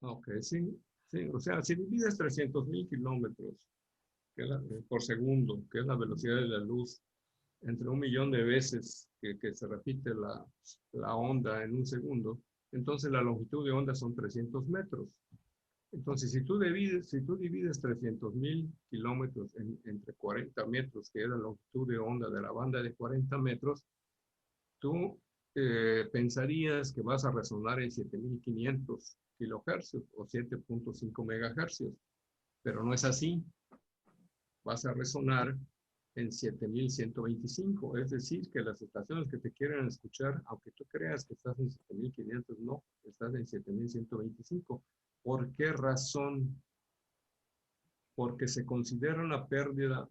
Ok, sí, sí. O sea, si divides 300.000 kilómetros por segundo, que es la velocidad de la luz, entre 1 millón de veces que se repite la onda en un segundo, entonces la longitud de onda son 300 metros. Entonces, si tú divides 300.000 kilómetros entre 40 metros, que es la longitud de onda de la banda de 40 metros, tú pensarías que vas a resonar en 7.500 kilohercios o 7.5 megahercios, pero no es así. Vas a resonar en 7.125, es decir, que las estaciones que te quieren escuchar, aunque tú creas que estás en 7.500, no, estás en 7.125. ¿Por qué razón? Porque se considera una pérdida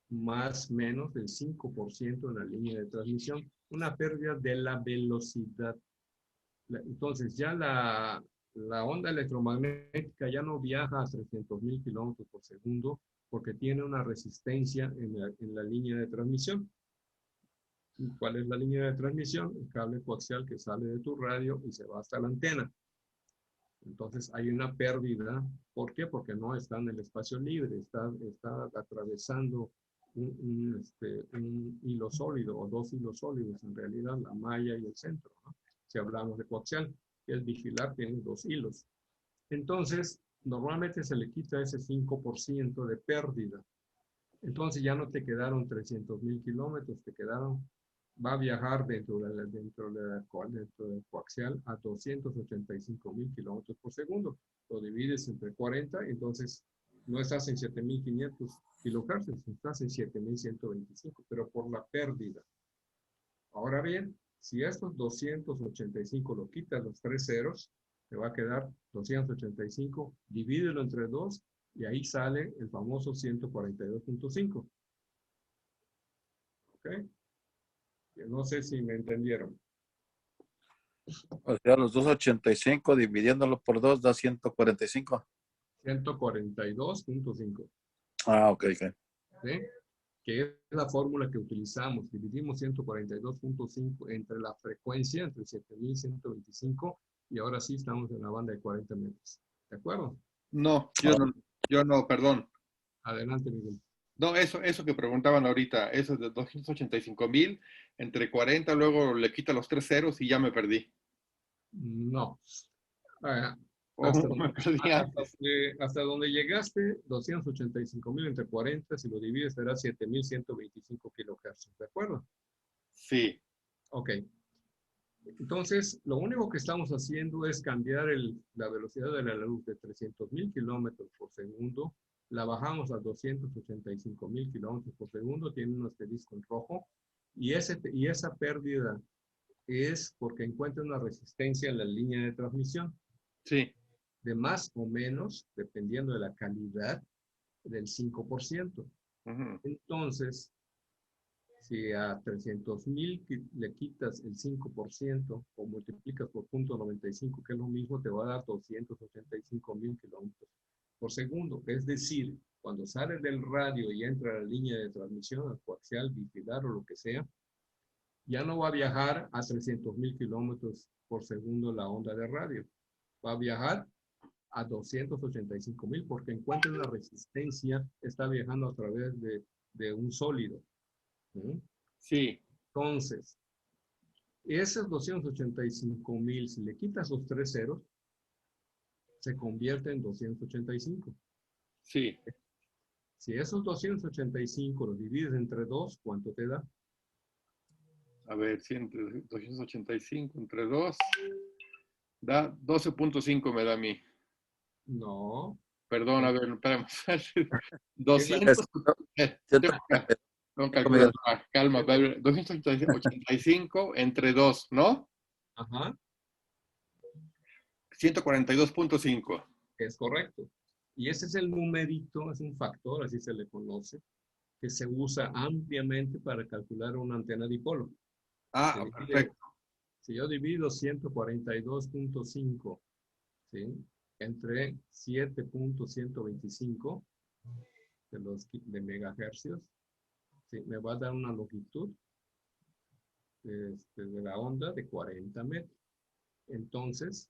más o menos del 5% en la línea de transmisión, una pérdida de la velocidad. Entonces ya la onda electromagnética ya no viaja a 300.000 kilómetros por segundo porque tiene una resistencia en la línea de transmisión. ¿Cuál es la línea de transmisión? El cable coaxial que sale de tu radio y se va hasta la antena. Entonces hay una pérdida. ¿Por qué? Porque no está en el espacio libre, está atravesando un hilo sólido o dos hilos sólidos, en realidad la malla y el centro, ¿no? Si hablamos de coaxial, que es bifilar, tiene dos hilos. Entonces, normalmente se le quita ese 5% de pérdida. Entonces ya no te quedaron 300.000 kilómetros, va a viajar dentro del coaxial a 285.000 kilómetros por segundo. Lo divides entre 40, entonces no estás en 7.500 kilohercios, estás en 7.125, pero por la pérdida. Ahora bien, si estos 285 lo quitas los tres ceros, te va a quedar 285, divídelo entre 2 y ahí sale el famoso 142.5. ¿Ok? Yo no sé si me entendieron. O sea, los 285 dividiéndolo por 2 da 145. 142.5. Ah, ok, ok. ¿Sí? Que es la fórmula que utilizamos. Dividimos 142.5 entre la frecuencia, entre 7.125, y ahora sí estamos en la banda de 40 metros. ¿De acuerdo? No, yo no, perdón. Adelante, Miguel. No, eso que preguntaban ahorita, eso de 285,000, entre 40, luego le quita los tres ceros y ya me perdí. No. Ah, O hasta me donde, perdí antes. hasta donde llegaste, 285.000 entre 40, si lo divides, será 7.125 kilohercios. ¿De acuerdo? Sí. Ok. Entonces, lo único que estamos haciendo es cambiar la velocidad de la luz de 300.000 kilómetros por segundo, la bajamos a 285.000 kilómetros por segundo, tiene un asterisco en rojo, y esa pérdida es porque encuentra una resistencia en la línea de transmisión Sí. de más o menos, dependiendo de la calidad, del 5%. Ujú. Entonces, si a 300.000 le quitas el 5% o multiplicas por 0.95, que es lo mismo, te va a dar 285.000 kilómetros por segundo. Es decir, cuando sale del radio y entra a la línea de transmisión, coaxial, bifilar o lo que sea, ya no va a viajar a 300.000 kilómetros por segundo la onda de radio. Va a viajar a 285.000 porque encuentra una resistencia, está viajando a través de un sólido. ¿Sí? Sí. Entonces, esos 285.000, si le quitas los tres ceros, se convierte en 285. Sí. Si esos 285 los divides entre 2, ¿cuánto te da? A ver, 285 entre 2 da 12,5 me da a mí. No. Perdón, a ver, espérame. ¿Qué es la 200. Siento Tengo que Miguel. calcular. Calma, a ver, 285 entre 2, ¿no? Ajá, 142,5. es correcto. Y ese es el numerito, es un factor, así se le conoce, que se usa ampliamente para calcular una antena dipolo. Ah, perfecto. Si yo divido 142.5, ¿sí?, entre 7.125 de megahercios, ¿sí?, me va a dar una longitud de la onda de 40 metros. Entonces,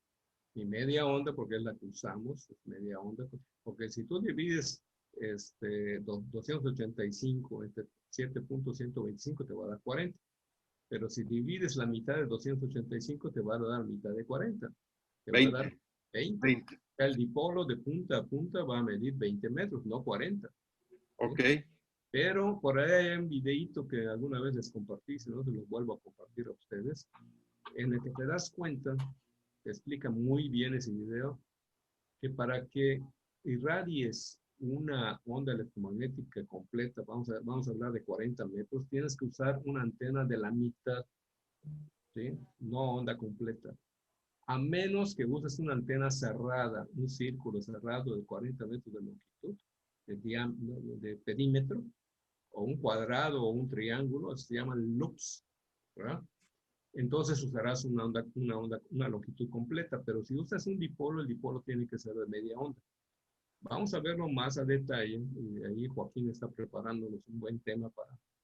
Y media onda, porque es la que usamos, es media onda, porque si tú divides 285 entre 7.125 te va a dar 40. Pero si divides la mitad de 285 te va a dar mitad de 40. Te va a dar 20. 20. 20. El dipolo de punta a punta va a medir 20 metros, no 40. ¿Sí? Ok. Pero por ahí hay un videíto que alguna vez les compartí, si no se los vuelvo a compartir a ustedes, en el que te das cuenta, te explica muy bien ese video, que para que irradies una onda electromagnética completa, vamos a hablar de 40 metros, tienes que usar una antena de la mitad, ¿sí? No onda completa. A menos que uses una antena cerrada, un círculo cerrado de 40 metros de longitud, de perímetro, o un cuadrado o un triángulo, se llaman loops, ¿verdad? Entonces usarás una longitud completa, pero si usas un dipolo, el dipolo tiene que ser de media onda. Vamos a verlo más a detalle, y ahí Joaquín está preparándonos un buen tema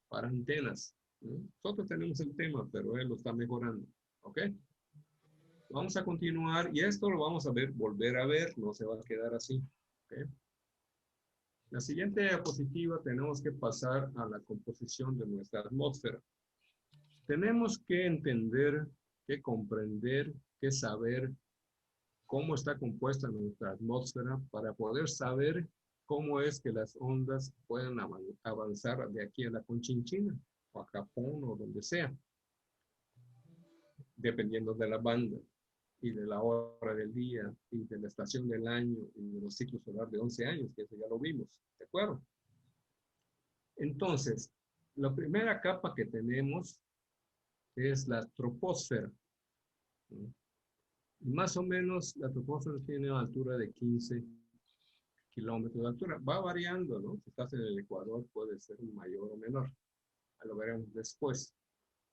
para antenas. ¿No? Nosotros tenemos el tema, pero él lo está mejorando, ¿ok? Vamos a continuar, y esto lo vamos a ver, volver a ver, no se va a quedar así, ¿ok? La siguiente diapositiva tenemos que pasar a la composición de nuestra atmósfera. Tenemos que entender, que comprender, que saber cómo está compuesta nuestra atmósfera para poder saber cómo es que las ondas pueden avanzar de aquí a la Conchinchina, o a Japón, o donde sea, dependiendo de la banda, y de la hora del día, y de la estación del año, y de los ciclos solares de 11 años, que eso ya lo vimos, ¿de acuerdo? Entonces, la primera capa que tenemos es la troposfera. ¿No? Más o menos la troposfera tiene una altura de 15 kilómetros de altura. Va variando, ¿no? Si estás en el Ecuador puede ser mayor o menor. Lo veremos después.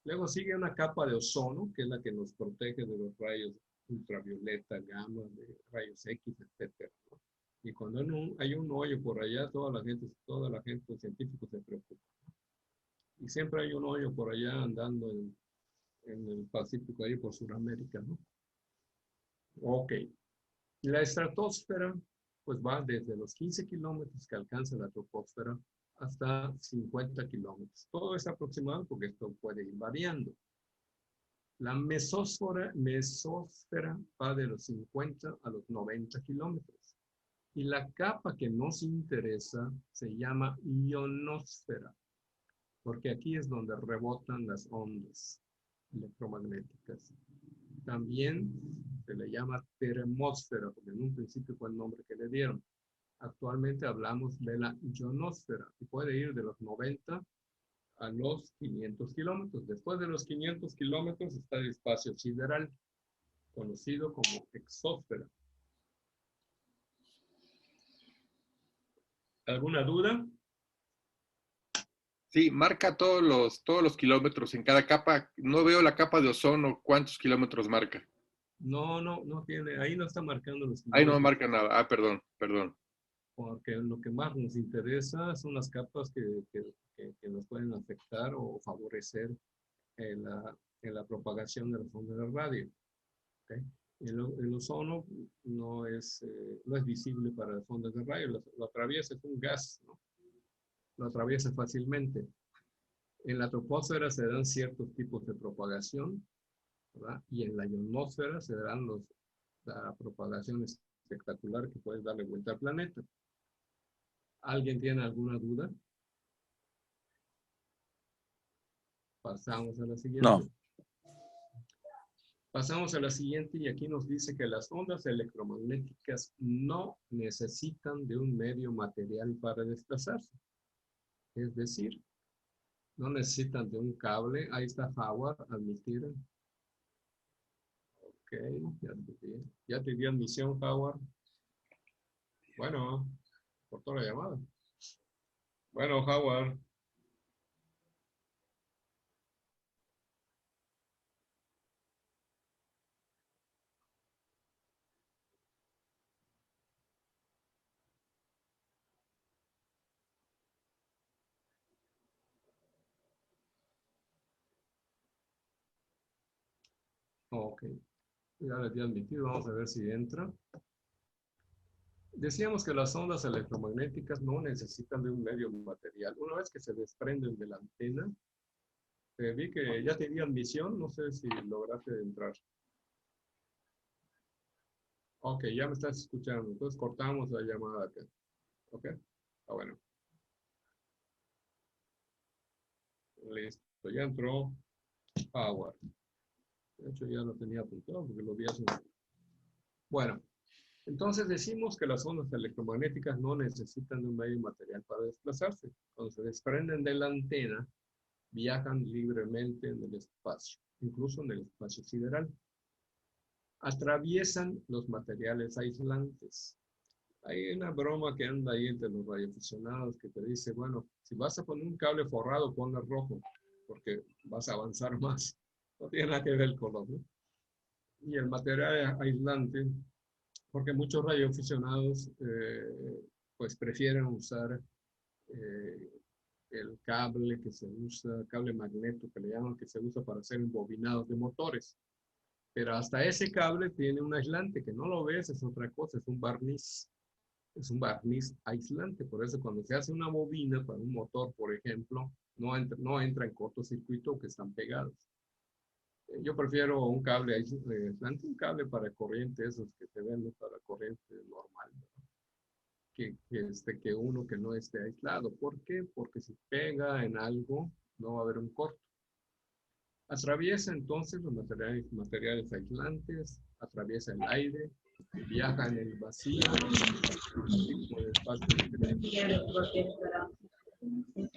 Luego sigue una capa de ozono, que es la que nos protege de los rayos ultravioleta, gamma, de rayos X, etcétera, ¿no? Y cuando hay un hoyo por allá, toda la gente, los científicos se preocupan. Y siempre hay un hoyo por allá andando en el Pacífico, ahí por Sudamérica, ¿no? Ok. La estratosfera, pues va desde los 15 kilómetros que alcanza la troposfera hasta 50 kilómetros. Todo es aproximado porque esto puede ir variando. La mesósfera va de los 50 a los 90 kilómetros. Y la capa que nos interesa se llama ionosfera, porque aquí es donde rebotan las ondas electromagnéticas. También se le llama termósfera, porque en un principio fue el nombre que le dieron. Actualmente hablamos de la ionosfera, y puede ir de los 90 a los 500 kilómetros. Después de los 500 kilómetros está el espacio sideral, conocido como exósfera. ¿Alguna duda? Sí, marca todos los kilómetros en cada capa. No veo la capa de ozono, ¿cuántos kilómetros marca? No tiene, ahí no está marcando los Ahí no kilómetros, marca nada. Ah, perdón, perdón. porque lo que más nos interesa son las capas que nos pueden afectar o favorecer en la propagación de las ondas de radio. ¿Okay? El ozono no es visible para las ondas de radio, lo atraviesa, es un gas, ¿no? Lo atraviesa fácilmente. En la troposfera se dan ciertos tipos de propagación, ¿verdad? Y en la ionosfera se dan la propagación espectacular que puede darle vuelta al planeta. ¿Alguien tiene alguna duda? Pasamos a la siguiente. No. Pasamos a la siguiente y aquí nos dice que las ondas electromagnéticas no necesitan de un medio material para desplazarse. Es decir, no necesitan de un cable. Ahí está Howard, admitir. Ok, ya te di admisión, Howard. Bueno, cortó la llamada. Bueno, Howard. Ok. Ya le di admitido, vamos a ver si entra. Decíamos que las ondas electromagnéticas no necesitan de un medio material. Una vez que se desprenden de la antena, vi que ya tenía admisión, no sé si lograste entrar. Ok, ya me estás escuchando, entonces cortamos la llamada acá. Ok, bueno. Listo, ya entró Howard. De hecho, ya lo tenía apuntado porque lo vi hace un momento. Bueno, entonces decimos que las ondas electromagnéticas no necesitan de un medio material para desplazarse. Cuando se desprenden de la antena, viajan libremente en el espacio, incluso en el espacio sideral. Atraviesan los materiales aislantes. Hay una broma que anda ahí entre los radioaficionados que te dice, bueno, si vas a poner un cable forrado, ponle rojo, porque vas a avanzar más. No tiene nada que ver el color, ¿no? Y el material aislante, porque muchos radioaficionados pues prefieren usar eh, el cable que se usa, cable magneto que le llaman, que se usa para hacer embobinados de motores. Pero hasta ese cable tiene un aislante que no lo ves, es otra cosa, es un barniz. Es un barniz aislante, por eso cuando se hace una bobina para un motor, por ejemplo, no entra en cortocircuito que están pegados. Yo prefiero un cable aislante, un cable para corriente, esos que te venden para corriente normal, ¿no? que uno que no esté aislado. ¿Por qué? Porque si pega en algo, no va a haber un corto. Atraviesa entonces los materiales aislantes, atraviesa el aire, viaja en el vacío, tipo de espacio.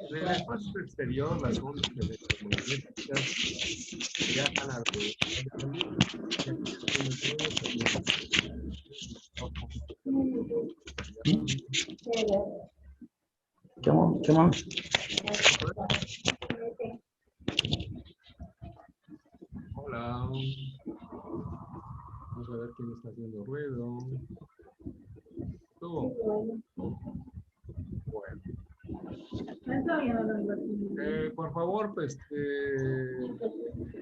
En el espacio exterior, las ondas electromagnéticas viajan a la velocidad de la luz. ¿Qué más? Hola. Vamos a ver quién está haciendo ruido. ¿Tú? Bueno. Por favor, pues,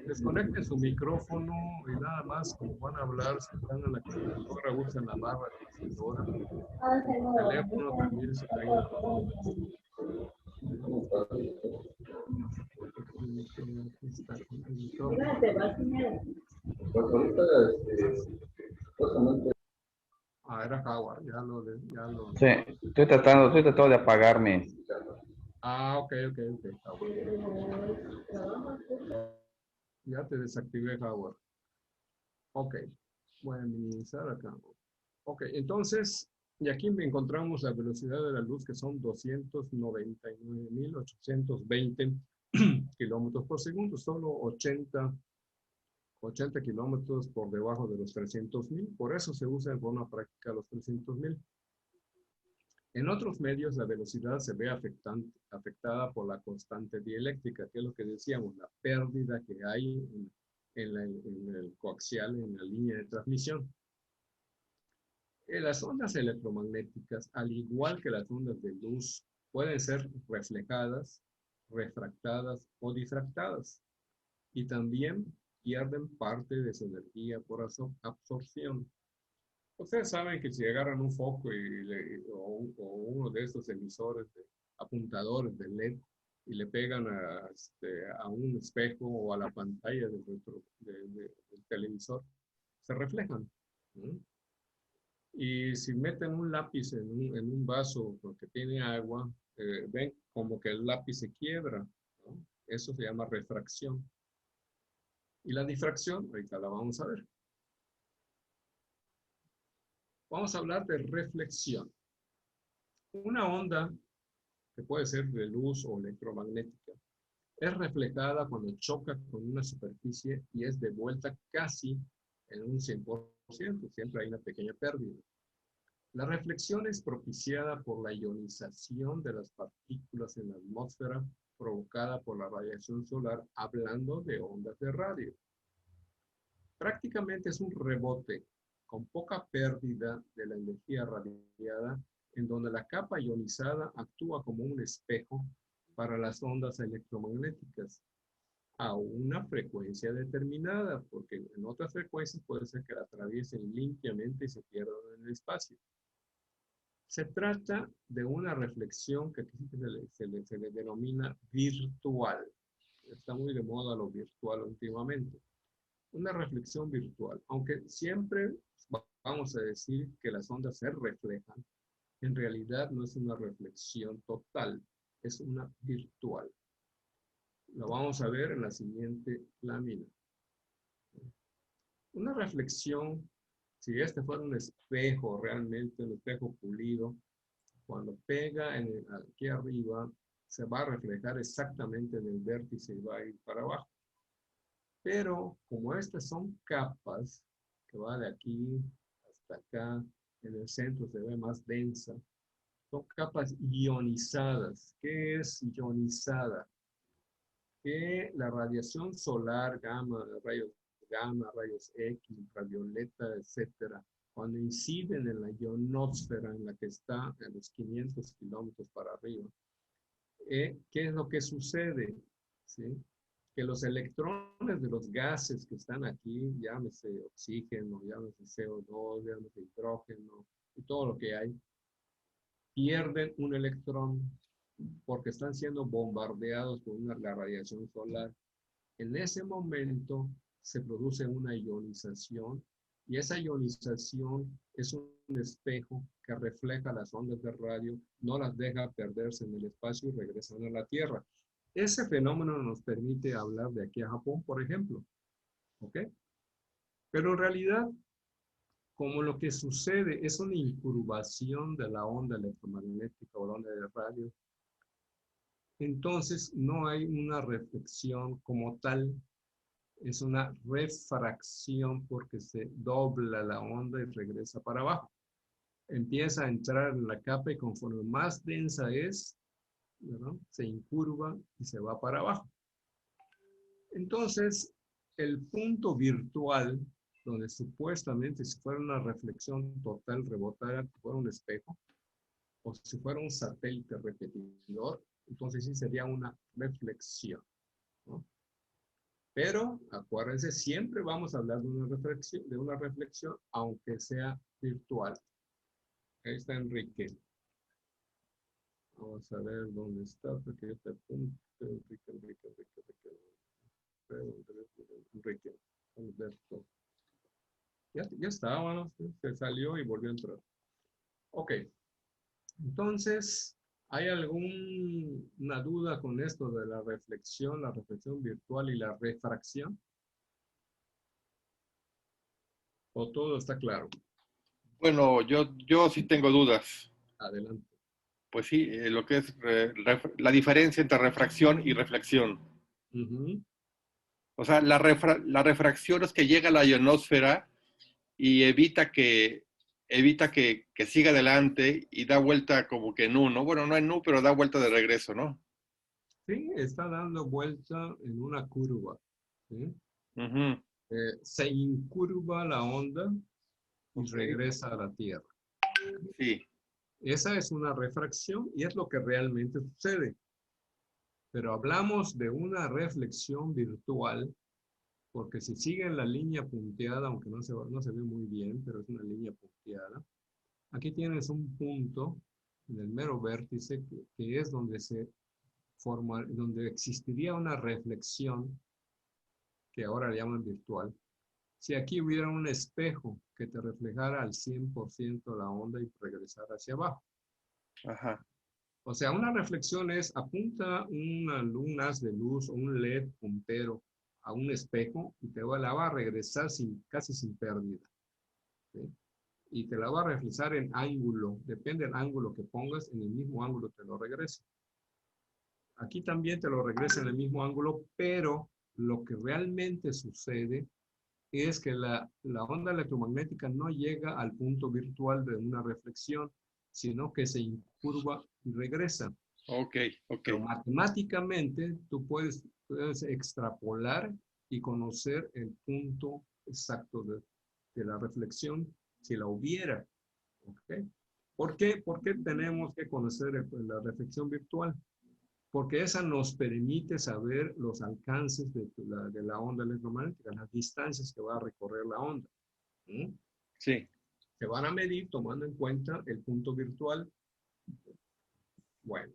desconecten su micrófono y nada más, como van a hablar, si están en la computadora, usen la barra espaciadora. El teléfono también se cae. Ah, era Howard, ya lo... Sí, estoy tratando de apagarme. Ah, ok, Howard. Ya te desactivé, Howard. Ok, voy a minimizar acá. Ok, entonces, y aquí encontramos la velocidad de la luz, que son 299.820 kilómetros por segundo, solo 80 kilómetros por debajo de los 300.000. Por eso se usa en forma práctica los 300.000. En otros medios, la velocidad se ve afectada por la constante dieléctrica, que es lo que decíamos, la pérdida que hay en el coaxial, en la línea de transmisión. Las ondas electromagnéticas, al igual que las ondas de luz, pueden ser reflejadas, refractadas o difractadas, y también pierden parte de su energía por absorción. Ustedes saben que si agarran un foco o uno de estos emisores, apuntadores de LED, y le pegan a un espejo o a la pantalla del televisor, se reflejan, ¿no? Y si meten un lápiz en un vaso porque tiene agua, ven como que el lápiz se quiebra, ¿no? Eso se llama refracción. Y la difracción, ahorita la vamos a ver. Vamos a hablar de reflexión. Una onda, que puede ser de luz o electromagnética, es reflejada cuando choca con una superficie y es devuelta casi en un 100%. Siempre hay una pequeña pérdida. La reflexión es propiciada por la ionización de las partículas en la atmósfera provocada por la radiación solar, hablando de ondas de radio. Prácticamente es un rebote con poca pérdida de la energía radiada, en donde la capa ionizada actúa como un espejo para las ondas electromagnéticas. a una frecuencia determinada, porque en otras frecuencias puede ser que la atraviesen limpiamente y se pierdan en el espacio. Se trata de una reflexión que aquí se le denomina virtual. Está muy de moda lo virtual últimamente. Una reflexión virtual, aunque siempre vamos a decir que las ondas se reflejan, en realidad no es una reflexión total, es una virtual. Lo vamos a ver en la siguiente lámina. Una reflexión, si este fuera un espejo realmente, un espejo pulido, cuando pega aquí arriba, se va a reflejar exactamente en el vértice y va a ir para abajo. Pero como estas son capas, que va de aquí hasta acá, en el centro se ve más densa, son capas ionizadas. ¿Qué es ionizada? Que la radiación solar, gamma, rayos X, ultravioleta, etcétera, cuando inciden en la ionosfera en la que está a los 500 kilómetros para arriba, ¿qué es lo que sucede? ¿Sí? Que los electrones de los gases que están aquí, llámese oxígeno, llámese CO2, llámese hidrógeno, y todo lo que hay, pierden un electrón porque están siendo bombardeados por la radiación solar. En ese momento se produce una ionización y esa ionización es un espejo que refleja las ondas de radio, no las deja perderse en el espacio y regresan a la Tierra. Ese fenómeno nos permite hablar de aquí a Japón, por ejemplo. ¿Ok? Pero en realidad, como lo que sucede es una incurvación de la onda electromagnética o la onda de radio, entonces no hay una reflexión como tal, es una refracción porque se dobla la onda y regresa para abajo. Empieza a entrar en la capa y conforme más densa es, ¿no?, se incurva y se va para abajo. Entonces, el punto virtual, donde supuestamente si fuera una reflexión total rebotara, si fuera un espejo, o si fuera un satélite repetidor, entonces sí sería una reflexión, ¿no? Pero acuérdense, siempre vamos a hablar de una reflexión, aunque sea virtual. Ahí está Enrique. Vamos a ver dónde está, porque este punto, Enrique, Alberto. Ya está, bueno, se salió y volvió a entrar. Ok, entonces, ¿hay alguna duda con esto de la reflexión virtual y la refracción? ¿O todo está claro? Bueno, yo sí tengo dudas. Adelante. Pues sí, lo que es la diferencia entre refracción y reflexión. Ujú. O sea, la refracción es que llega a la ionosfera y evita que siga adelante y da vuelta como que en U, ¿no? Bueno, no en U, pero da vuelta de regreso, ¿no? Sí, está dando vuelta en una curva, ¿sí? Ujú. Se incurva la onda y Ok. regresa a la Tierra. Sí. Esa es una refracción y es lo que realmente sucede. Pero hablamos de una reflexión virtual, porque si siguen la línea punteada, aunque no se ve muy bien, pero es una línea punteada, aquí tienes un punto en el mero vértice que es donde donde existiría una reflexión, que ahora le llaman virtual. Si aquí hubiera un espejo que te reflejara al 100% la onda y regresara hacia abajo. Ajá. O sea, una reflexión es apunta un haz de luz o un LED puntero a un espejo y la va a regresar casi sin pérdida, ¿sí? Y te la va a reflejar en ángulo, depende del ángulo que pongas, en el mismo ángulo te lo regresa. Aquí también te lo regresa en el mismo ángulo, pero lo que realmente sucede es que la onda electromagnética no llega al punto virtual de una reflexión, sino que se incurva y regresa. Ok, ok. Pero matemáticamente tú puedes extrapolar y conocer el punto exacto de la reflexión si la hubiera. ¿Okay? ¿Por qué? ¿Por qué tenemos que conocer la reflexión virtual? porque esa nos permite saber los alcances de la onda electromagnética, las distancias que va a recorrer la onda. ¿Mm? Sí. Se van a medir tomando en cuenta el punto virtual. Bueno,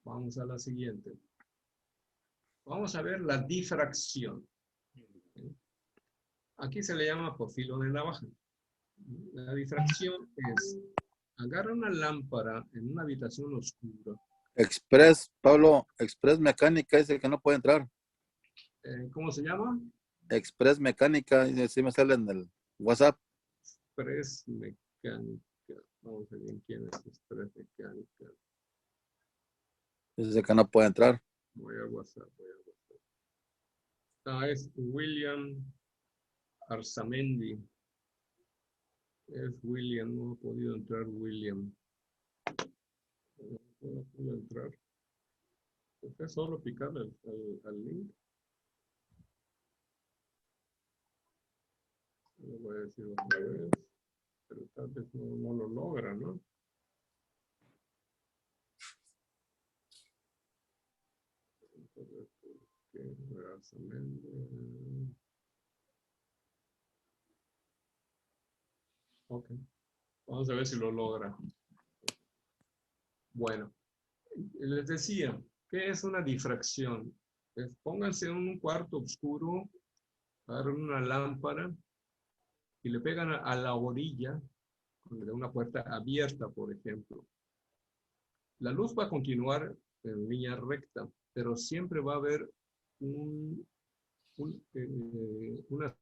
vamos a la siguiente. Vamos a ver la difracción. Aquí se le llama por filo de navaja. La difracción es, agarra una lámpara en una habitación oscura. Express, Pablo, Express Mecánica dice que no puede entrar. ¿Cómo se llama? Express Mecánica, sí me sale en el WhatsApp. Express Mecánica. Vamos a ver quién es Express Mecánica. Dice que no puede entrar. Voy a WhatsApp. Es William Arzamendi. Es William, no ha podido entrar William. No pudo entrar. Es solo picarle al link. Lo voy a decir otra vez. Pero tal vez no lo logra, ¿no? Ok. Vamos a ver si lo logra. Bueno, les decía, ¿qué es una difracción? Pónganse en un cuarto oscuro, agarren una lámpara y le pegan a la orilla de una puerta abierta, por ejemplo. La luz va a continuar en línea recta, pero siempre va a haber una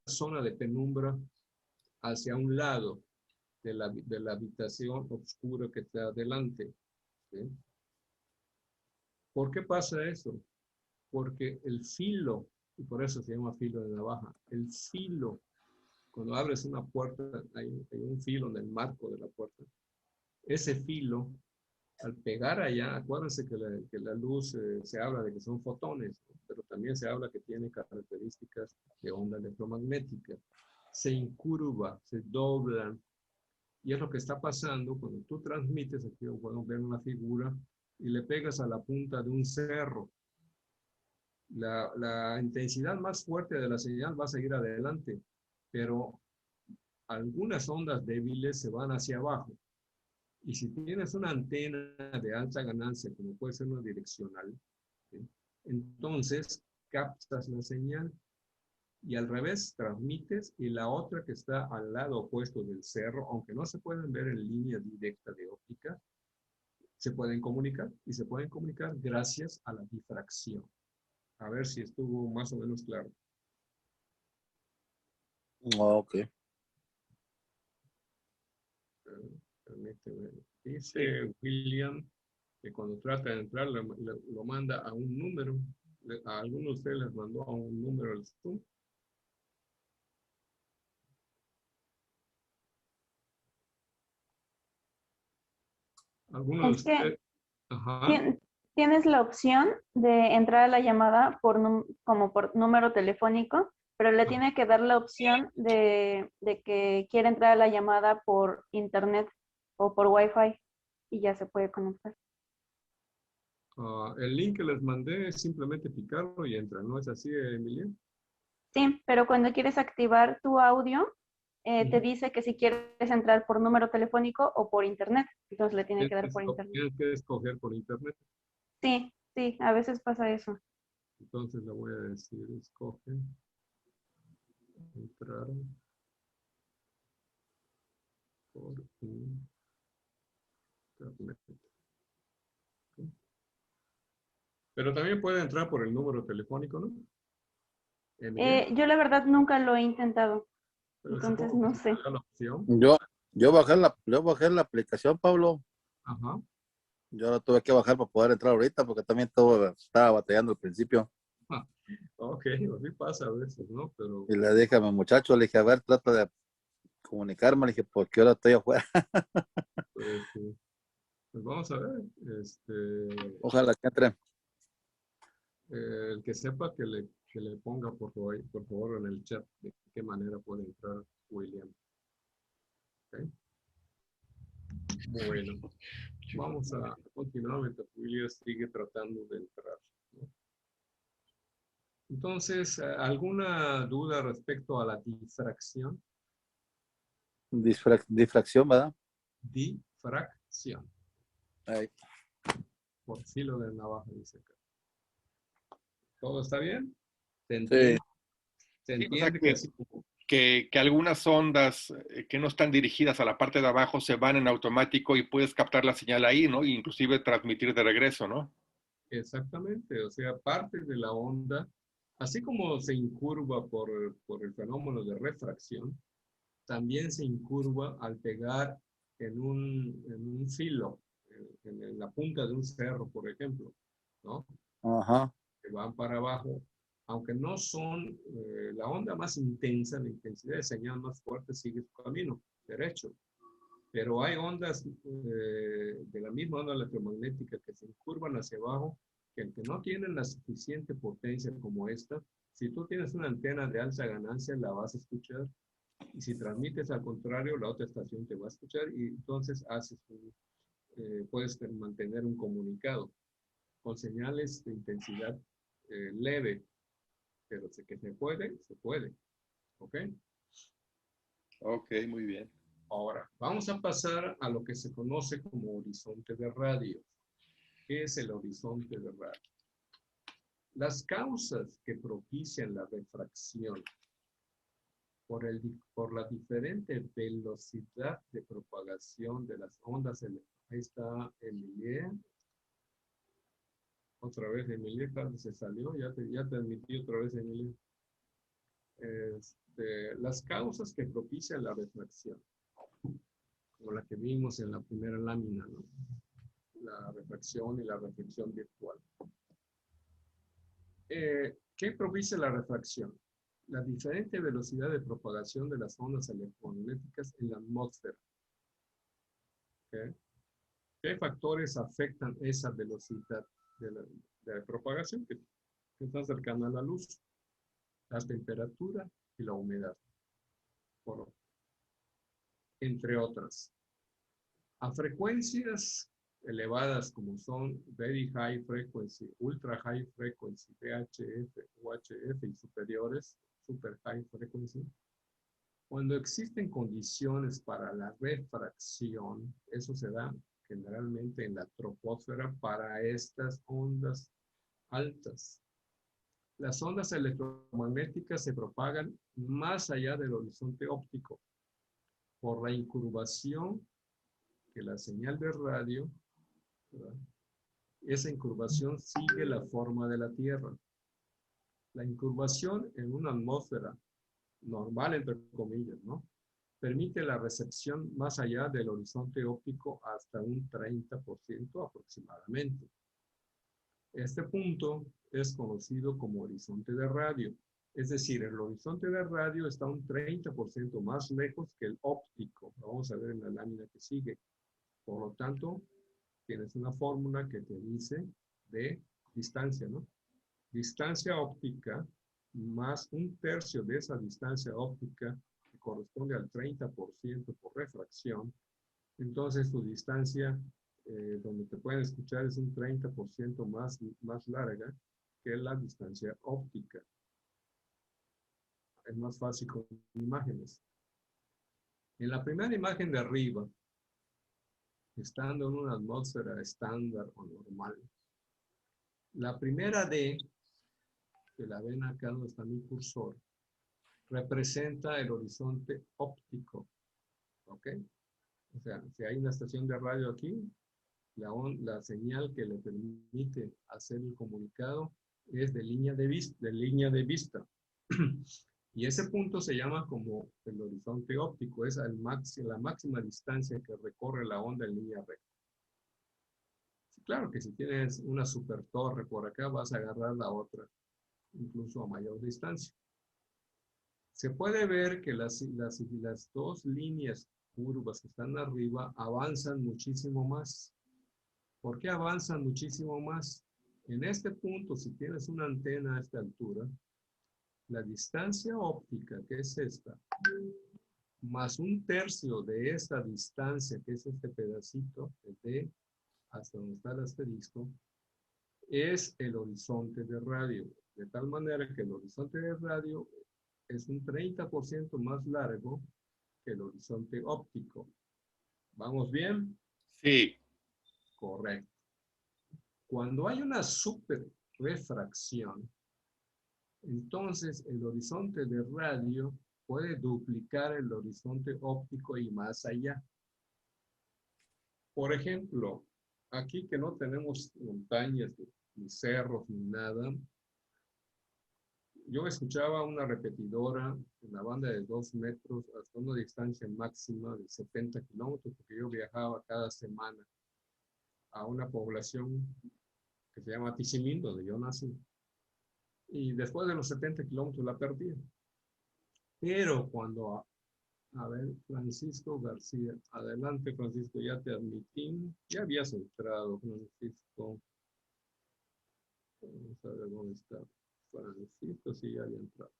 zona de penumbra hacia un lado de la habitación oscura que está adelante. ¿Sí? ¿Por qué pasa eso? Porque el filo, y por eso se llama filo de navaja, el filo, cuando abres una puerta, hay un filo en el marco de la puerta. Ese filo, al pegar allá, acuérdense que la luz se habla de que son fotones, ¿no? Pero también se habla que tiene características de onda electromagnética. Se incurva, se doblan, y es lo que está pasando cuando tú transmites, aquí podemos ver una figura, y le pegas a la punta de un cerro. La intensidad más fuerte de la señal va a seguir adelante, pero algunas ondas débiles se van hacia abajo. Y si tienes una antena de alta ganancia, como puede ser una direccional, ¿sí? Entonces captas la señal y al revés transmites, y la otra que está al lado opuesto del cerro, aunque no se pueden ver en línea directa de óptica, se pueden comunicar, y se pueden comunicar gracias a la difracción. A ver si estuvo más o menos claro. Ok. Permíteme. Dice William que cuando trata de entrar lo manda a un número. A algunos de ustedes les mandó a un número el Zoom. Algunos de Es que ustedes. Ajá. tienes la opción de entrar a la llamada como por número telefónico, pero le tiene que dar la opción de que quiere entrar a la llamada por internet o por Wi-Fi y ya se puede conectar. El link que les mandé es simplemente picarlo y entra. ¿No es así, Emilia? Sí, pero cuando quieres activar tu audio, te dice que si quieres entrar por número telefónico o por internet. Entonces le tiene que dar por internet. Tienes que escoger por internet. Sí, sí, a veces pasa eso. Entonces le voy a decir, escoge, entrar por internet. ¿Ok? Pero también puede entrar por el número telefónico, ¿no? Emilia. Yo la verdad nunca lo he intentado, Pero entonces supongo no que se sé. te da la opción. Yo bajé la aplicación, Pablo. Ajá. Yo la tuve que bajar para poder entrar ahorita porque también estaba batallando al principio. Ah, ok, así pasa a veces, ¿no? Pero Y le dije a mi muchacho, le dije, a ver, trata de comunicarme. Le dije, porque ahora estoy afuera. pues, pues vamos a ver. Ojalá que entre. El que sepa que le ponga por favor en el chat de qué manera puede entrar William. ¿Ok? Bueno. Vamos a continuar mientras Julia sigue tratando de entrar, ¿no? Entonces, ¿alguna duda respecto a la difracción? Difracción, ¿verdad? Difracción. Ahí. Por filo de navaja, dice acá. ¿Todo está bien? ¿Se Sí. entiende? ¿Se Sí, o sea entiende que así como que algunas ondas que no están dirigidas a la parte de abajo se van en automático y puedes captar la señal ahí, ¿no? E inclusive transmitir de regreso, ¿no? exactamente, o sea, parte de la onda, así como se incurva por el fenómeno de refracción, también se incurva al pegar en un filo, en la punta de un cerro, por ejemplo, ¿no? Ajá. Que van para abajo, aunque no son la onda más intensa, la intensidad de señal más fuerte sigue su camino derecho. Pero hay ondas de la misma onda electromagnética que se incurvan hacia abajo, que no tienen la suficiente potencia como esta. Si tú tienes una antena de alta ganancia, la vas a escuchar. Y si transmites al contrario, la otra estación te va a escuchar y entonces puedes mantener un comunicado con señales de intensidad leve, pero sé que se puede, se puede. ¿Ok? Ok, muy bien. Ahora, vamos a pasar a lo que se conoce como horizonte de radio. ¿Qué es el horizonte de radio? Las causas que propician la refracción por la diferente velocidad de propagación de las ondas electromagnéticas. Ahí está Emilie. Otra vez Emilie, Carlos se salió, ya te admití otra vez Emilie. Las causas que propician la refracción, como la que vimos en la primera lámina, ¿no? La refracción y la reflexión virtual. ¿Qué propicia la refracción? La diferente velocidad de propagación de las ondas electromagnéticas en la atmósfera. ¿Okay? ¿Qué factores afectan esa velocidad de la propagación que está cercana a la luz? La temperatura y la humedad, entre otras. A frecuencias elevadas como son very high frequency, ultra high frequency, VHF, UHF y superiores, super high frequency. Cuando existen condiciones para la refracción, eso se da generalmente en la troposfera para estas ondas altas. Las ondas electromagnéticas se propagan más allá del horizonte óptico por la incurvación que la señal de radio, ¿verdad? Esa incurvación sigue la forma de la Tierra. La incurvación en una atmósfera normal, entre comillas, ¿no? Permite la recepción más allá del horizonte óptico hasta un 30% aproximadamente. Este punto es conocido como horizonte de radio. Es decir, el horizonte de radio está un 30% más lejos que el óptico. Lo vamos a ver en la lámina que sigue. Por lo tanto, tienes una fórmula que te dice de distancia, ¿no? Distancia óptica más un tercio de esa distancia óptica, que corresponde al 30% por refracción. Entonces, tu distancia donde te pueden escuchar es un 30% más larga que la distancia óptica. Es más fácil con imágenes. En la primera imagen de arriba, estando en una atmósfera estándar o normal, la primera D, que la ven acá donde está mi cursor, representa el horizonte óptico. ¿Ok? O sea, si hay una estación de radio aquí, la señal que le permite hacer el comunicado es de línea de vista. Y ese punto se llama como el horizonte óptico, es la máxima distancia que recorre la onda en línea recta. Claro que si tienes una super torre por acá, vas a agarrar la otra, incluso a mayor distancia. Se puede ver que las dos líneas curvas que están arriba avanzan muchísimo más. ¿Por qué avanzan muchísimo más? En este punto, si tienes una antena a esta altura, la distancia óptica, que es esta, más un tercio de esta distancia, que es este pedacito, el D, hasta donde está el asterisco, es el horizonte de radio. De tal manera que el horizonte de radio es un 30% más largo que el horizonte óptico. ¿Vamos bien? Sí. Correcto. Cuando hay una super refracción, entonces el horizonte de radio puede duplicar el horizonte óptico y más allá. Por ejemplo, aquí que no tenemos montañas, ni cerros, ni nada, yo escuchaba una repetidora en la banda de 2 metros hasta una distancia máxima de 70 kilómetros, porque yo viajaba cada semana a una población que se llama Tizimín, donde yo nací. Y después de los 70 kilómetros la perdí. Pero cuando, a ver, Francisco García, adelante Francisco, ya te admití, ya habías entrado, Francisco. Vamos a ver dónde está Francisco, sí, ya había entrado.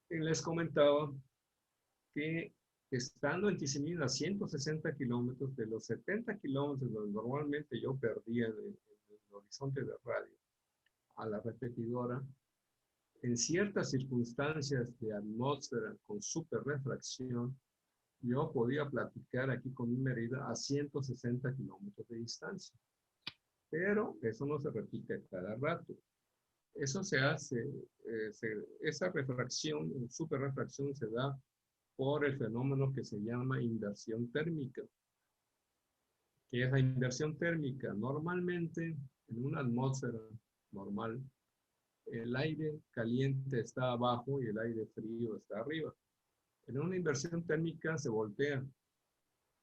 Y les comentaba que estando en Tizimín a 160 kilómetros, de los 70 kilómetros donde normalmente yo perdía el horizonte de radio a la repetidora, en ciertas circunstancias de atmósfera con super refracción, yo podía platicar aquí con mi Mérida a 160 kilómetros de distancia. Pero eso no se repite cada rato. Eso se hace, esa refracción, super refracción se da por el fenómeno que se llama inversión térmica. ¿Qué es la inversión térmica? Normalmente, en una atmósfera normal, el aire caliente está abajo y el aire frío está arriba. En una inversión térmica se voltea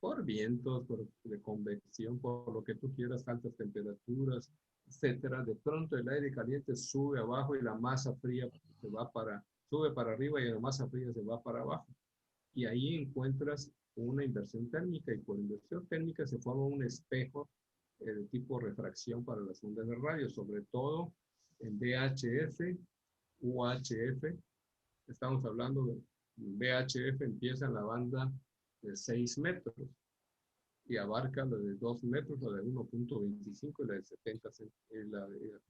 por vientos, por de convección, por lo que tú quieras, altas temperaturas, etcétera. De pronto el aire caliente sube abajo y la masa fría sube para arriba y la masa fría se va para abajo. Y ahí encuentras una inversión térmica, y por inversión térmica se forma un espejo de tipo refracción para las ondas de radio, sobre todo en VHF, UHF. Estamos hablando de VHF, empieza en la banda de 6 metros y abarca la de 2 metros, la de 1.25 y la de 70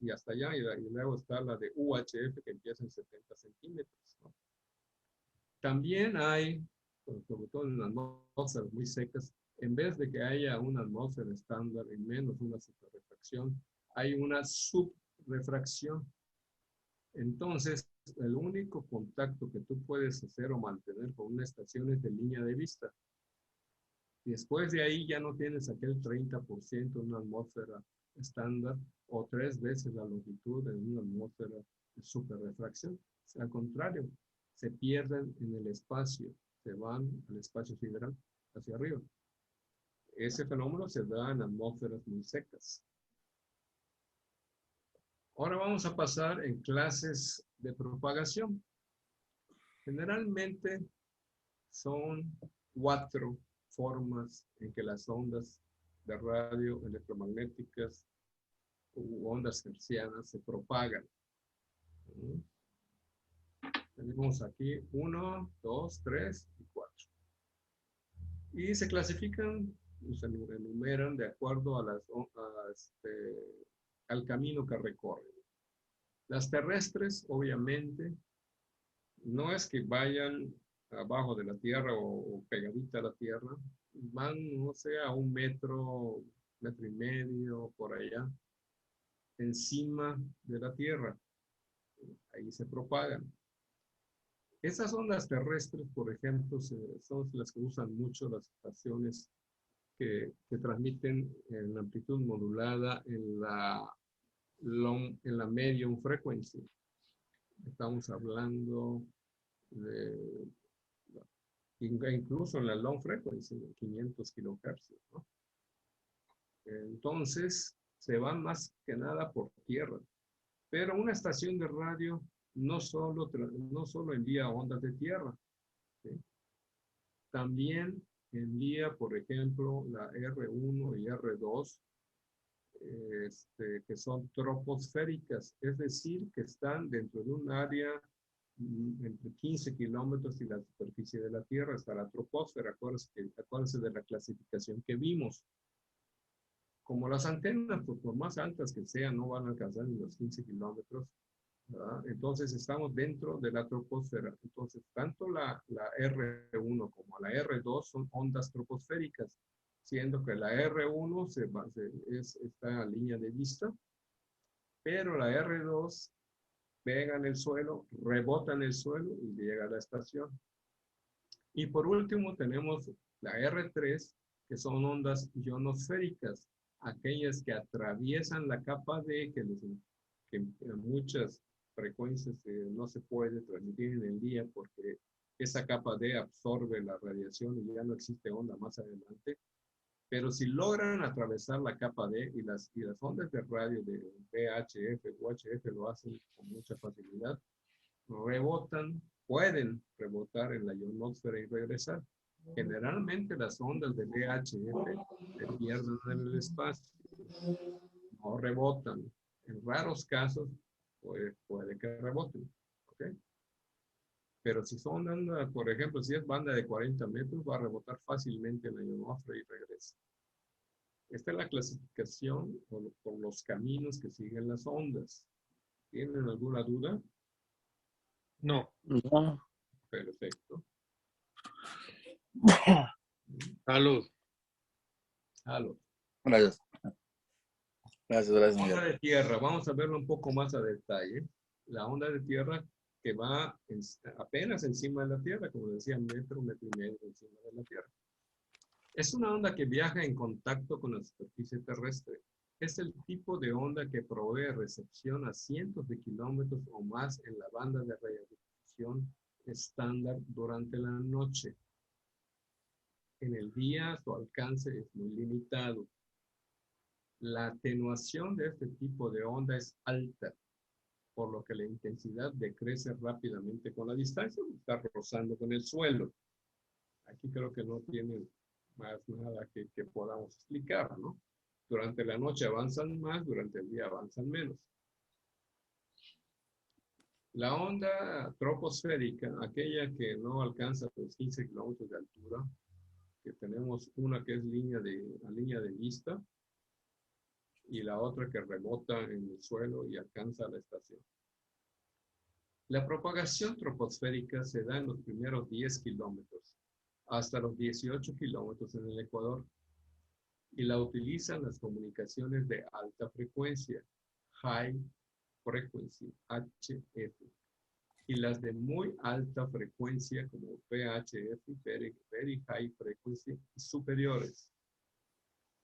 y hasta allá, y luego está la de UHF que empieza en 70 centímetros, ¿no? También hay, sobre todo en atmósferas muy secas, en vez de que haya una atmósfera estándar y menos una superrefracción, hay una subrefracción. Entonces, el único contacto que tú puedes hacer o mantener con una estación es de línea de vista. Después de ahí ya no tienes aquel 30% en una atmósfera estándar o 3 veces la longitud en una atmósfera de superrefracción. Al contrario, se pierden en el espacio, se van al espacio sideral hacia arriba. Ese fenómeno se da en atmósferas muy secas. Ahora vamos a pasar en clases de propagación. Generalmente son 4 formas en que las ondas de radio electromagnéticas u ondas hertzianas se propagan. Tenemos aquí 1, 2, 3 y 4. Y se clasifican, se enumeran de acuerdo a al camino que recorren. Las terrestres, obviamente, no es que vayan abajo de la Tierra o pegadita a la Tierra, van, no sé, a 1 metro, 1,5 metros, por allá, encima de la Tierra. Ahí se propagan. Esas ondas terrestres, por ejemplo, son las que usan mucho las estaciones que transmiten en amplitud modulada en la medium frequency. Estamos hablando de incluso en la long frequency, 500 kilohertz, ¿no? Entonces, se van más que nada por tierra. Pero una estación de radio no solo envía ondas de tierra, ¿sí? También envía, por ejemplo, la R1 y R2, que son troposféricas, es decir, que están dentro de un área entre 15 kilómetros y la superficie de la Tierra, está la troposfera. Acuérdense de la clasificación que vimos. como las antenas, pues, por más altas que sean, no van a alcanzar ni los 15 kilómetros, ¿verdad? Entonces estamos dentro de la troposfera. Entonces, tanto la R1 como la R2 son ondas troposféricas, siendo que la R1 está a línea de vista, pero la R2 pega en el suelo, rebota en el suelo y llega a la estación. Y por último tenemos la R3, que son ondas ionosféricas, aquellas que atraviesan la capa D, que en muchas frecuencias no se puede transmitir en el día porque esa capa D absorbe la radiación y ya no existe onda más adelante. Pero si logran atravesar la capa D y las ondas de radio de VHF, UHF lo hacen con mucha facilidad, rebotan, pueden rebotar en la ionosfera y regresar. Generalmente las ondas de VHF se pierden en el espacio, no rebotan. En raros casos puede que reboten. ¿Okay? Pero si son ondas, por ejemplo, si es banda de 40 metros, va a rebotar fácilmente en la ionosfera y regresa. Esta es la clasificación por los caminos que siguen las ondas. ¿Tienen alguna duda? No. No. Perfecto. Salud. Aló. Gracias. Gracias, Onda Miguel. de tierra, vamos a verlo un poco más a detalle. La onda de tierra que va apenas encima de la tierra, como decía, metro y medio encima de la tierra. Es una onda que viaja en contacto con la superficie terrestre. Es el tipo de onda que provee recepción a cientos de kilómetros o más en la banda de radiodifusión estándar durante la noche. En el día su alcance es muy limitado. La atenuación de este tipo de onda es alta, por lo que la intensidad decrece rápidamente con la distancia, está rozando con el suelo. Aquí creo que no tiene más nada que podamos explicar, ¿no? Durante la noche avanzan más, durante el día avanzan menos. La onda troposférica, aquella que no alcanza los 15 kilómetros de altura, que tenemos una que es la línea de vista, y la otra que rebota en el suelo y alcanza la estación. La propagación troposférica se da en los primeros 10 kilómetros, hasta los 18 kilómetros en el Ecuador, y la utilizan las comunicaciones de alta frecuencia, High Frequency, HF, y las de muy alta frecuencia como VHF, Very High Frequency, y superiores.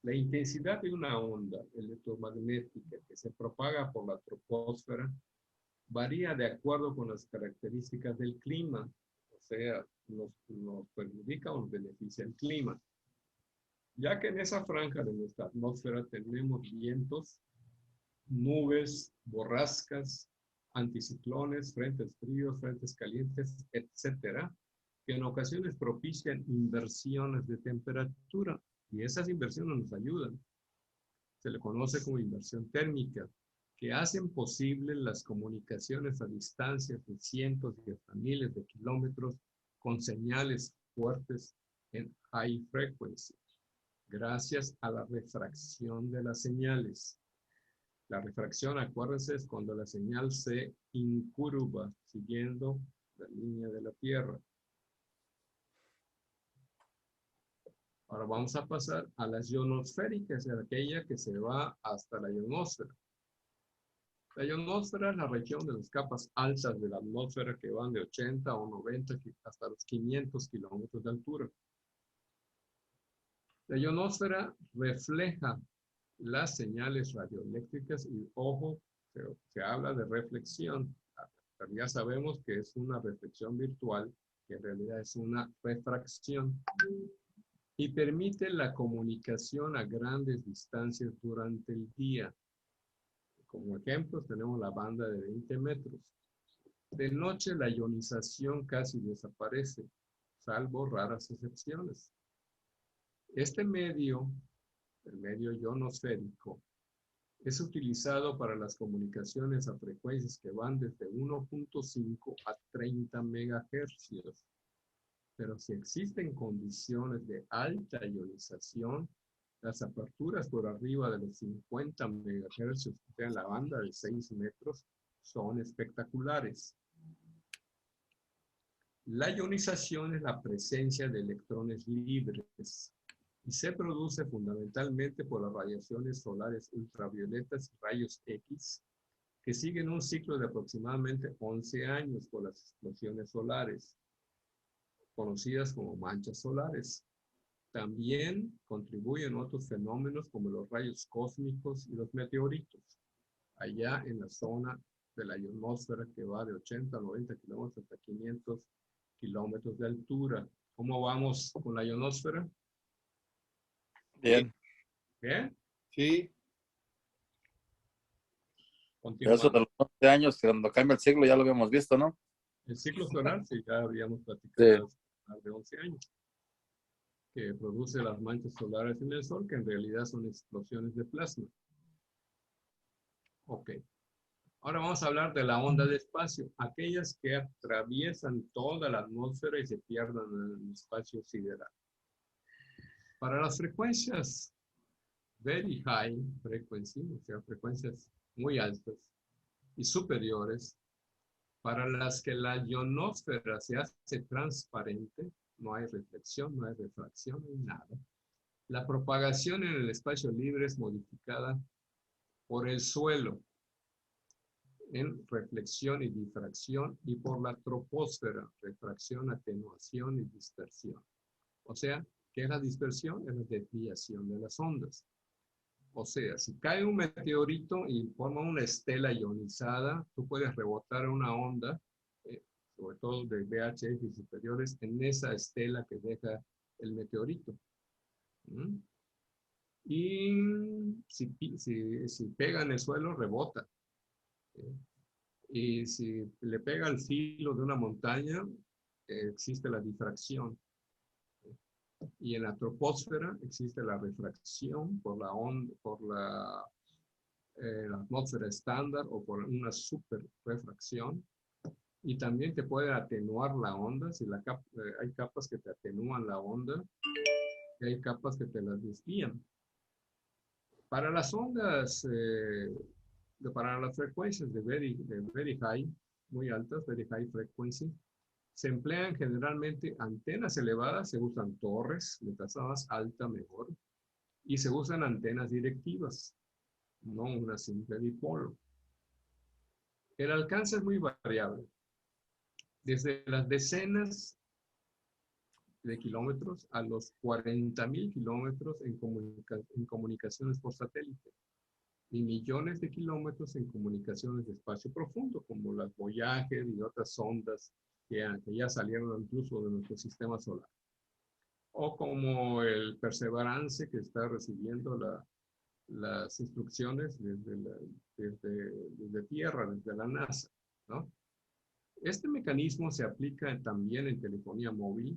La intensidad de una onda electromagnética que se propaga por la troposfera varía de acuerdo con las características del clima, o sea, nos perjudica o nos beneficia el clima. Ya que en esa franja de nuestra atmósfera tenemos vientos, nubes, borrascas, anticiclones, frentes fríos, frentes calientes, etcétera, que en ocasiones propician inversiones de temperatura, y esas inversiones nos ayudan. Se le conoce como inversión térmica, que hacen posible las comunicaciones a distancias de cientos y hasta miles de kilómetros con señales fuertes en high frequency, gracias a la refracción de las señales. La refracción, acuérdense, es cuando la señal se incurva siguiendo la línea de la Tierra. Ahora vamos a pasar a las ionosféricas, aquella que se va hasta la ionosfera. La ionosfera es la región de las capas altas de la atmósfera que van de 80 o 90 hasta los 500 kilómetros de altura. La ionosfera refleja las señales radioeléctricas y, ojo, se habla de reflexión. Pero ya sabemos que es una reflexión virtual, que en realidad es una refracción. Y permite la comunicación a grandes distancias durante el día. Como ejemplos tenemos la banda de 20 metros. De noche la ionización casi desaparece, salvo raras excepciones. Este medio, el medio ionosférico, es utilizado para las comunicaciones a frecuencias que van desde 1.5 a 30 megahercios. Pero si existen condiciones de alta ionización, Las aperturas por arriba de los 50 MHz, o sea, en la banda de 6 metros, son espectaculares. La ionización es la presencia de electrones libres y se produce fundamentalmente por las radiaciones solares ultravioletas y rayos X, que siguen un ciclo de aproximadamente 11 años por las explosiones solares, conocidas como manchas solares. También contribuyen otros fenómenos como los rayos cósmicos y los meteoritos, allá en la zona de la ionosfera que va de 80 a 90 kilómetros hasta 500 kilómetros de altura. ¿Cómo vamos con la ionosfera? Bien. ¿Bien? Sí, Continuamos. Eso de los 11 años, cuando cambia el siglo, ya lo habíamos visto, ¿no? El ciclo solar, sí, ya habíamos Sí. platicado hace más de 11 años, que produce las manchas solares en el Sol, que en realidad son explosiones de plasma. Ok. Ahora vamos a hablar de la onda de espacio, aquellas que atraviesan toda la atmósfera y se pierden en el espacio sideral. Para las frecuencias very high frequency, o sea, frecuencias muy altas y superiores, para las que la ionosfera se hace transparente, no hay reflexión, no hay refracción, no hay nada. La propagación en el espacio libre es modificada por el suelo en reflexión y difracción y por la troposfera, refracción, atenuación y dispersión. O sea, ¿qué es la dispersión? Es la desviación de las ondas. O sea, si cae un meteorito y forma una estela ionizada, tú puedes rebotar una onda, sobre todo de VHF y superiores, en esa estela que deja el meteorito. ¿Mm? Y si pega en el suelo, rebota. Y si le pega al filo de una montaña, existe la difracción. Y en la troposfera existe la refracción por la onda, por la atmósfera estándar o por una super refracción. Y también te puede atenuar la onda, si hay capas que te atenúan la onda y hay capas que te las desvían. Para las ondas, para las frecuencias de very high, muy altas, very high frequency, se emplean generalmente antenas elevadas, se usan torres, mientras más alta mejor, y se usan antenas directivas, no una simple dipolo. El alcance es muy variable, desde las decenas de kilómetros a los 40.000 kilómetros en comunicaciones por satélite y millones de kilómetros en comunicaciones de espacio profundo, como las Voyager y otras sondas que ya salieron incluso de nuestro sistema solar. O como el Perseverance, que está recibiendo las instrucciones desde Tierra, desde la NASA, ¿no? Este mecanismo se aplica también en telefonía móvil,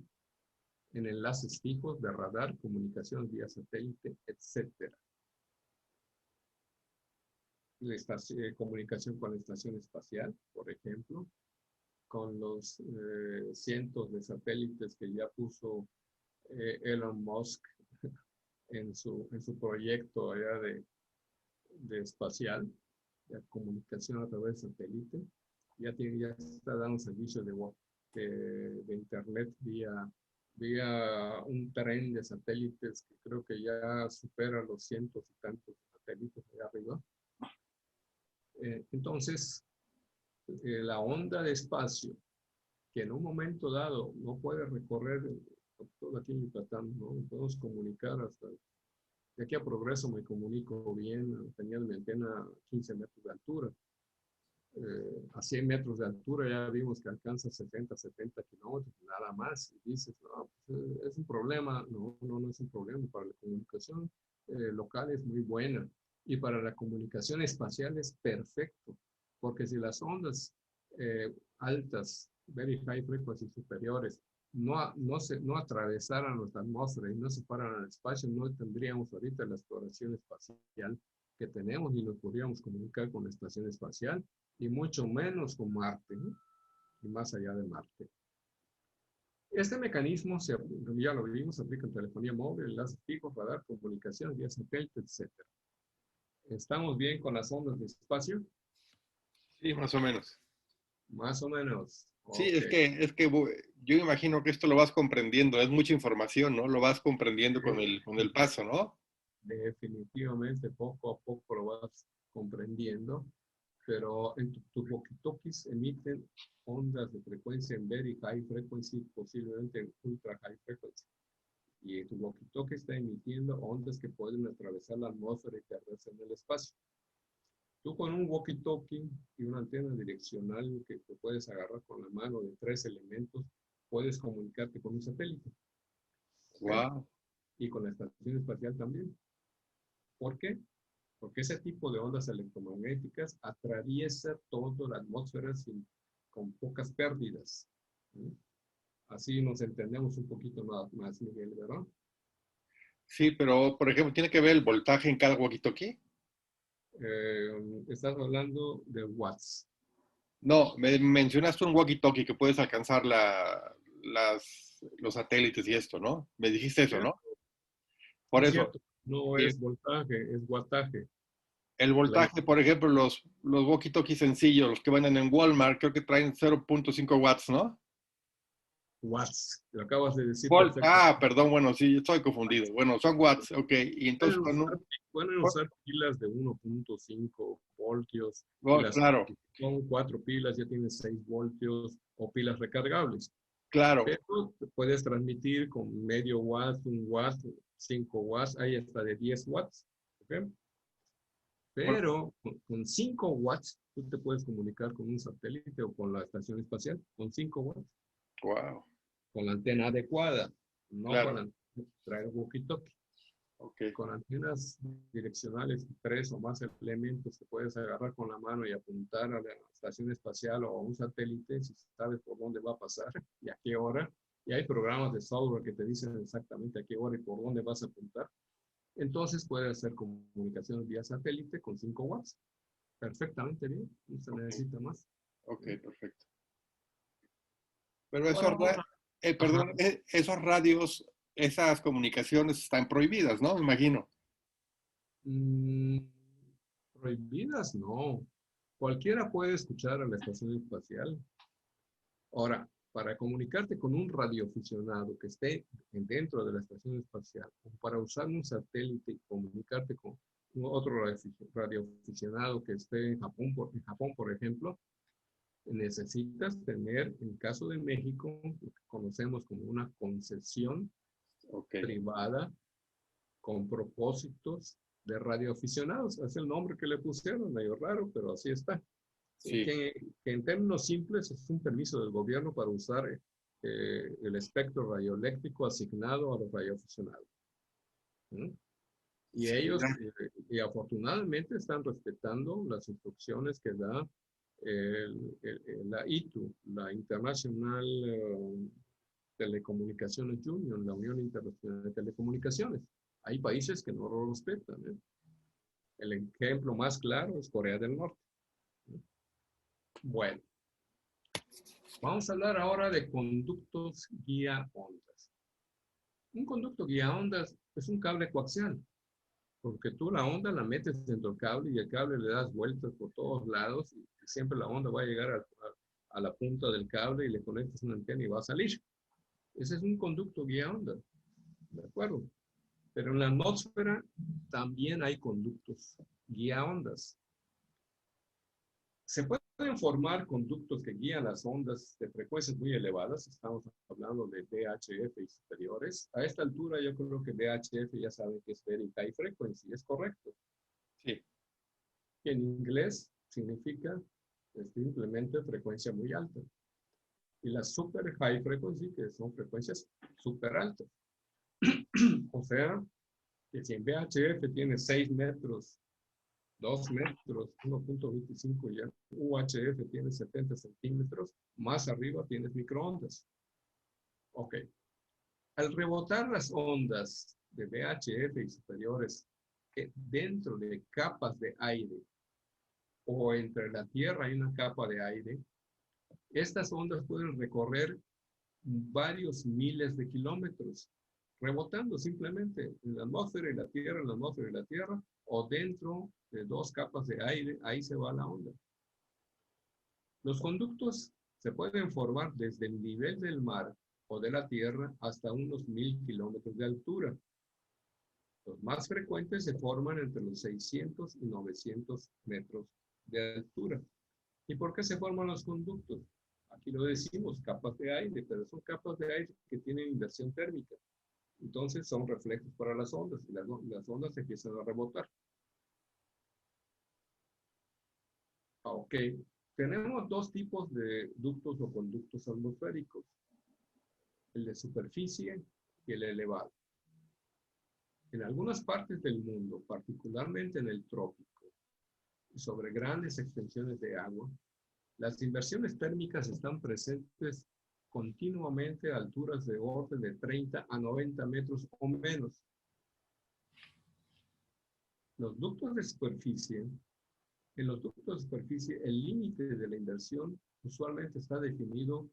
en enlaces fijos de radar, comunicación vía satélite, etc. Comunicación con la estación espacial, por ejemplo, con los cientos de satélites que ya puso Elon Musk en su proyecto allá de espacial, de comunicación a través de satélite. Ya está dando servicio de internet vía un tren de satélites que creo que ya supera los cientos y tantos satélites allá arriba. Entonces, la onda de espacio, que en un momento dado no puede recorrer todo aquí en Yucatán, ¿no? Podemos comunicar hasta, de aquí a Progreso me comunico bien, tenía mi antena a 15 metros de altura. A 100 metros de altura ya vimos que alcanza 60, 70 kilómetros, nada más. Y dices, no, pues, es un problema. No es un problema. Para la comunicación local es muy buena. Y para la comunicación espacial es perfecto. Porque si las ondas altas, very high frequency superiores, no atravesaran nuestra atmósfera y no se fueran al espacio, no tendríamos ahorita la exploración espacial que tenemos y nos podríamos comunicar con la estación espacial y mucho menos con Marte, ¿no? Y más allá de Marte. Este mecanismo, ya lo vimos, se aplica en telefonía móvil, enlaces fijos, radar, comunicación, vía satélite, etc. ¿Estamos bien con las ondas de espacio? Sí, más o menos. Más o menos. Sí, Ok. yo imagino que esto lo vas comprendiendo, es mucha información, ¿no? Lo vas comprendiendo con el paso, ¿no? Definitivamente, poco a poco lo vas comprendiendo, pero en tus walkie-talkies emiten ondas de frecuencia en very high frequency, posiblemente en ultra high frequency. Y tu walkie-talkie está emitiendo ondas que pueden atravesar la atmósfera y perderse en el espacio. Tú con un walkie-talkie y una antena direccional que te puedes agarrar con la mano de 3 elementos, puedes comunicarte con un satélite. ¿Ok? Wow. Y con la estación espacial también. ¿Por qué? Porque ese tipo de ondas electromagnéticas atraviesa toda la atmósfera con pocas pérdidas. ¿Sí? Así nos entendemos un poquito más Miguel, ¿verdad? Sí, pero por ejemplo, ¿tiene que ver el voltaje en cada walkie-talkie? Estás hablando de watts. No, me mencionaste un walkie-talkie que puedes alcanzar los satélites y esto, ¿no? Me dijiste eso, ¿no? ¿Cierto? Por Es eso, cierto. No y es voltaje, es wattaje. el La- voltaje, por ejemplo, los walkie-talkies sencillos, los que venden en Walmart, creo que traen 0.5 watts, ¿no? watts. Lo acabas de decir Volt. perfecto. Ah, perdón, bueno, sí, estoy confundido. Bueno, son watts, ok. Y entonces, Pueden usar pilas de 1.5 voltios, pilas claro, con 4 pilas, ya tienes 6 voltios, o pilas recargables. claro, Pero puedes transmitir con medio watt, 1 watt, 5 watts, hay hasta de 10 watts. ¿Ok? bueno, Pero con 5 watts tú te puedes comunicar con un satélite o con la estación espacial, con 5 watts, wow, con la antena adecuada, no con claro, la traer walkie-talkie. ok. Con antenas direccionales, 3 o más elementos que puedes agarrar con la mano y apuntar a la estación espacial o a un satélite si sabes por dónde va a pasar y a qué hora. Y hay programas de software que te dicen exactamente a qué hora y por dónde vas a apuntar. Entonces puedes hacer comunicación vía satélite con 5 watts. Perfectamente bien, no se necesita más. Ok, perfecto. Pero Ahora vamos a... Ajá. perdón, esos radios, esas comunicaciones están prohibidas, ¿no? Me imagino. Mm, prohibidas, no. Cualquiera puede escuchar a la estación espacial. Ahora, para comunicarte con un radioaficionado que esté dentro de la estación espacial, o para usar un satélite y comunicarte con otro radioaficionado que esté en Japón, por ejemplo, necesitas tener, en caso de México, lo que conocemos como una concesión Ok, privada con propósitos de radioaficionados. Es el nombre que le pusieron, medio raro, pero así está. sí, Que en términos simples es un permiso del gobierno para usar el espectro radioeléctrico asignado a los radioaficionados. ¿Sí? Y sí, ellos, y afortunadamente, están respetando las instrucciones que da la ITU, la International Telecomunicaciones Union, la Unión Internacional de Telecomunicaciones. Hay países que no lo respetan. El ejemplo más claro es Corea del Norte. Bueno, vamos a hablar ahora de conductos guía ondas. Un conducto guía ondas es un cable coaxial, porque tú la onda la metes dentro del cable y el cable le das vueltas por todos lados y siempre la onda va a llegar a la punta del cable y le conectas una antena y va a salir. Ese es un conducto guía ondas, ¿de acuerdo? Pero en la atmósfera también hay conductos guía ondas. Se pueden formar conductos que guían las ondas de frecuencias muy elevadas, estamos hablando de VHF y superiores. A esta altura yo creo que VHF ya saben que es Very High Frequency, es correcto. sí, Que en inglés significa simplemente frecuencia muy alta. Y las Super High Frequency, que son frecuencias super altas. O sea, que si en VHF tiene 6 metros, 2 metros, 1.25 ya. UHF tiene 70 centímetros. Más arriba tienes microondas. Ok. Al rebotar las ondas de VHF y superiores dentro de capas de aire o entre la Tierra y una capa de aire, estas ondas pueden recorrer varios miles de kilómetros, rebotando simplemente en la atmósfera y la Tierra, en la atmósfera y la Tierra, o dentro de dos capas de aire, ahí se va la onda. Los conductos se pueden formar desde el nivel del mar o de la Tierra hasta unos 1000 kilómetros de altura. Los más frecuentes se forman entre los 600 y 900 metros de altura. ¿Y por qué se forman los conductos? Aquí lo decimos, capas de aire, pero son capas de aire que tienen inversión térmica. Entonces son reflejos para las ondas y las ondas empiezan a rebotar. Ok, tenemos dos tipos de ductos o conductos atmosféricos, el de superficie y el elevado. En algunas partes del mundo, particularmente en el trópico, y sobre grandes extensiones de agua, las inversiones térmicas están presentes continuamente a alturas de orden de 30 a 90 metros o menos. Los ductos de superficie, en los ductos de superficie, el límite de la inversión usualmente está definido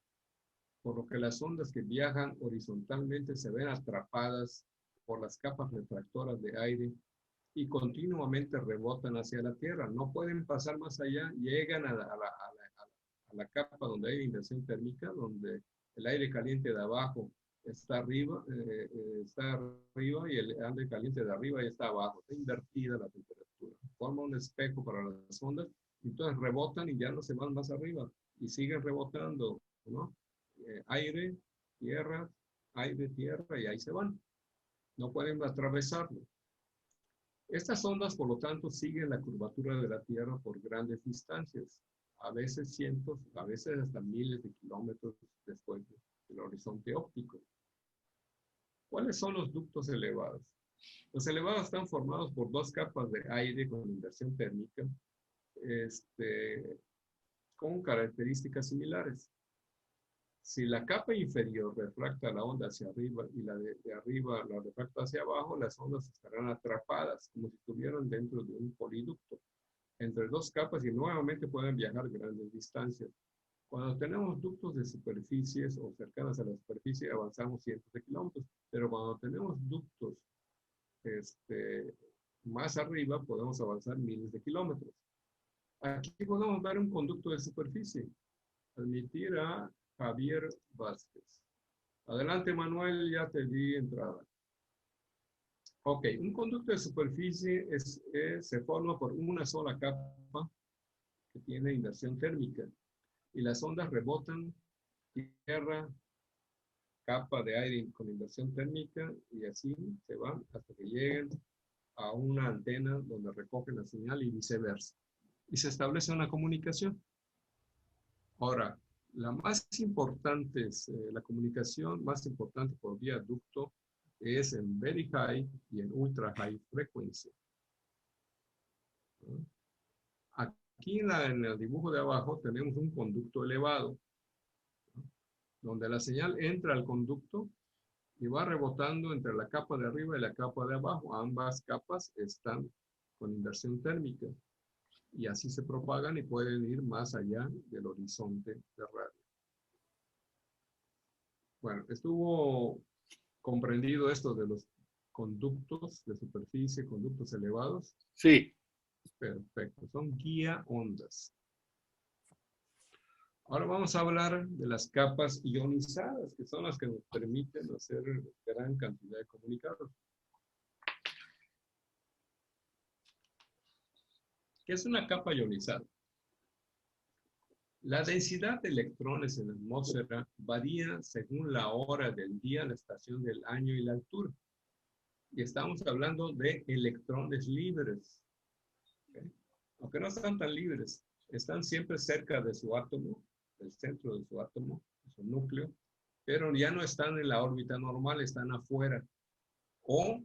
por lo que las ondas que viajan horizontalmente se ven atrapadas por las capas refractoras de aire y continuamente rebotan hacia la Tierra. No pueden pasar más allá, llegan a la capa donde hay inversión térmica, donde el aire caliente de abajo está arriba y el aire caliente de arriba ya está abajo. Está invertida la temperatura. Forma un espejo para las ondas, entonces rebotan y ya no se van más arriba y siguen rebotando, ¿no? Aire, tierra, y ahí se van. No pueden atravesarlo. Estas ondas, por lo tanto, siguen la curvatura de la Tierra por grandes distancias, a veces cientos, a veces hasta miles de kilómetros después del horizonte óptico. ¿Cuáles son los ductos elevados? Los elevados están formados por dos capas de aire con inversión térmica, con características similares. Si la capa inferior refracta la onda hacia arriba y la de arriba la refracta hacia abajo, las ondas estarán atrapadas como si estuvieran dentro de un poliducto entre dos capas y nuevamente pueden viajar grandes distancias. Cuando tenemos ductos de superficies o cercanas a la superficie avanzamos cientos de kilómetros, pero cuando tenemos ductos más arriba podemos avanzar miles de kilómetros. Aquí podemos ver un conducto de superficie. Admitir a Javier Vázquez. Adelante, Manuel, ya te di entrada. Ok, un conducto de superficie se forma por una sola capa que tiene inversión térmica y las ondas rebotan tierra, capa de aire con inversión térmica y así se van hasta que lleguen a una antena donde recogen la señal y viceversa. Y se establece una comunicación. Ahora, la más importante la comunicación más importante por vía ducto es en very high y en ultra high frequency. Aquí en el dibujo de abajo tenemos un conducto elevado, donde la señal entra al conducto y va rebotando entre la capa de arriba y la capa de abajo. Ambas capas están con inversión térmica y así se propagan y pueden ir más allá del horizonte de radio. Bueno, estuvo comprendido esto de los conductos de superficie, conductos elevados. Sí. Perfecto, son guía ondas. Ahora vamos a hablar de las capas ionizadas, que son las que nos permiten hacer gran cantidad de comunicados. ¿Qué es una capa ionizada? La densidad de electrones en la atmósfera varía según la hora del día, la estación del año y la altura. Y estamos hablando de electrones libres. ¿Okay? Aunque no están tan libres, están siempre cerca de su átomo, del centro de su átomo, de su núcleo, pero ya no están en la órbita normal, están afuera. O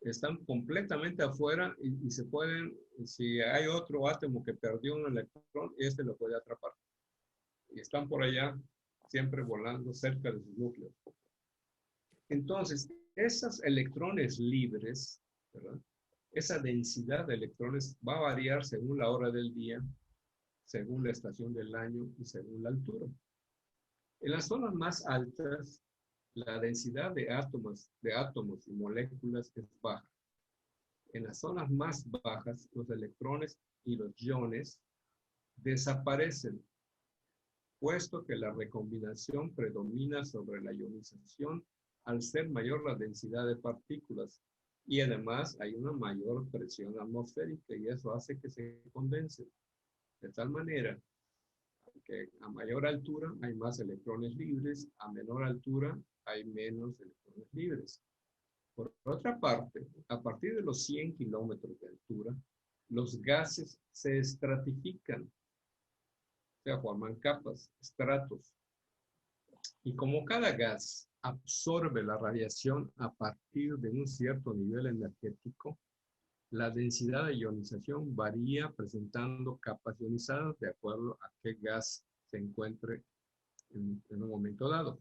están completamente afuera y se pueden, si hay otro átomo que perdió un electrón, este lo puede atrapar. Y están por allá, siempre volando cerca de sus núcleos. Entonces, esos electrones libres, ¿verdad? Esa densidad de electrones va a variar según la hora del día, según la estación del año y según la altura. En las zonas más altas, la densidad de átomos y moléculas es baja. En las zonas más bajas, los electrones y los iones desaparecen, puesto que la recombinación predomina sobre la ionización al ser mayor la densidad de partículas. Y además hay una mayor presión atmosférica y eso hace que se condensen. De tal manera que a mayor altura hay más electrones libres, a menor altura hay menos electrones libres. Por otra parte, a partir de los 100 kilómetros de altura, los gases se estratifican, o sea, forman capas, estratos. Y como cada gas absorbe la radiación a partir de un cierto nivel energético, la densidad de ionización varía presentando capas ionizadas de acuerdo a qué gas se encuentre en un momento dado.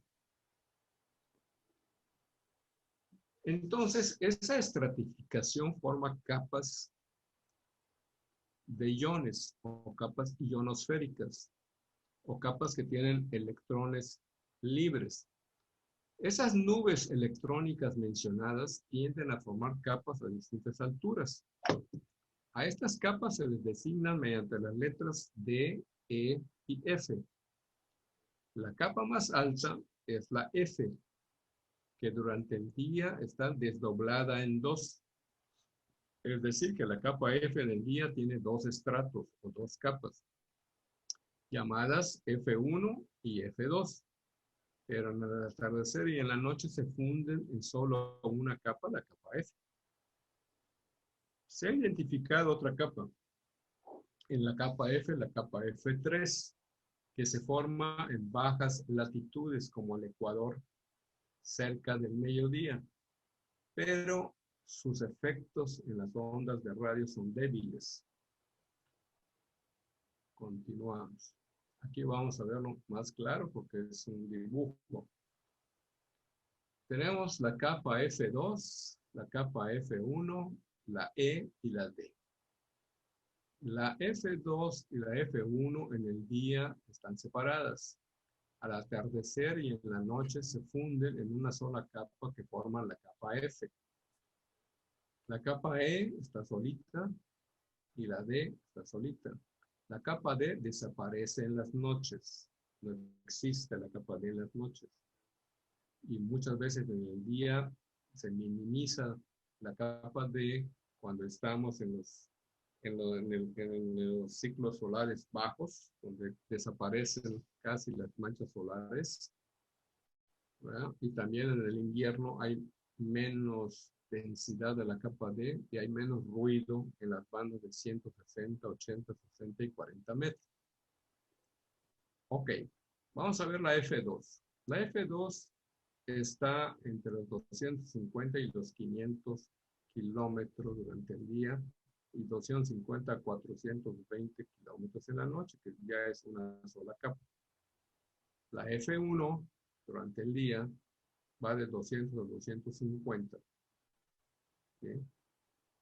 Entonces, esa estratificación forma capas de iones o capas ionosféricas o capas que tienen electrones libres. Esas nubes electrónicas mencionadas tienden a formar capas a distintas alturas. A estas capas se les designan mediante las letras D, E y F. La capa más alta es la F, que durante el día está desdoblada en dos. Es decir, que la capa F del día tiene dos estratos o dos capas, llamadas F1 y F2. Pero en el atardecer y en la noche se funden en solo una capa, la capa F. Se ha identificado otra capa. En la capa F, la capa F3, que se forma en bajas latitudes como el Ecuador, cerca del mediodía. Pero sus efectos en las ondas de radio son débiles. Continuamos. Aquí vamos a verlo más claro porque es un dibujo. Tenemos la capa F2, la capa F1, la E y la D. La F2 y la F1 en el día están separadas. Al atardecer y en la noche se funden en una sola capa que forma la capa F. La capa E está solita y la D está solita. La capa D desaparece en las noches. No existe la capa D en las noches. Y muchas veces en el día se minimiza la capa D cuando estamos en los ciclos solares bajos, donde desaparecen casi las manchas solares, ¿verdad? Y también en el invierno hay menos densidad de la capa D y hay menos ruido en las bandas de 160, 80, 60 y 40 metros. Ok, vamos a ver la F2. La F2 está entre los 250 y los 500 kilómetros durante el día y 250 a 420 kilómetros en la noche, que ya es una sola capa. La F1 durante el día va de 200 a 250. ¿Bien?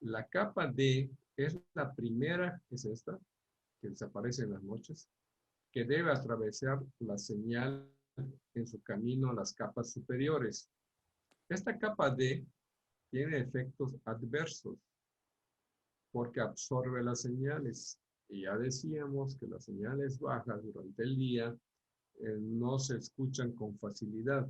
La capa D es la primera, es esta, que desaparece en las noches, que debe atravesar la señal en su camino a las capas superiores. Esta capa D tiene efectos adversos porque absorbe las señales. Y ya decíamos que las señales bajas durante el día no se escuchan con facilidad.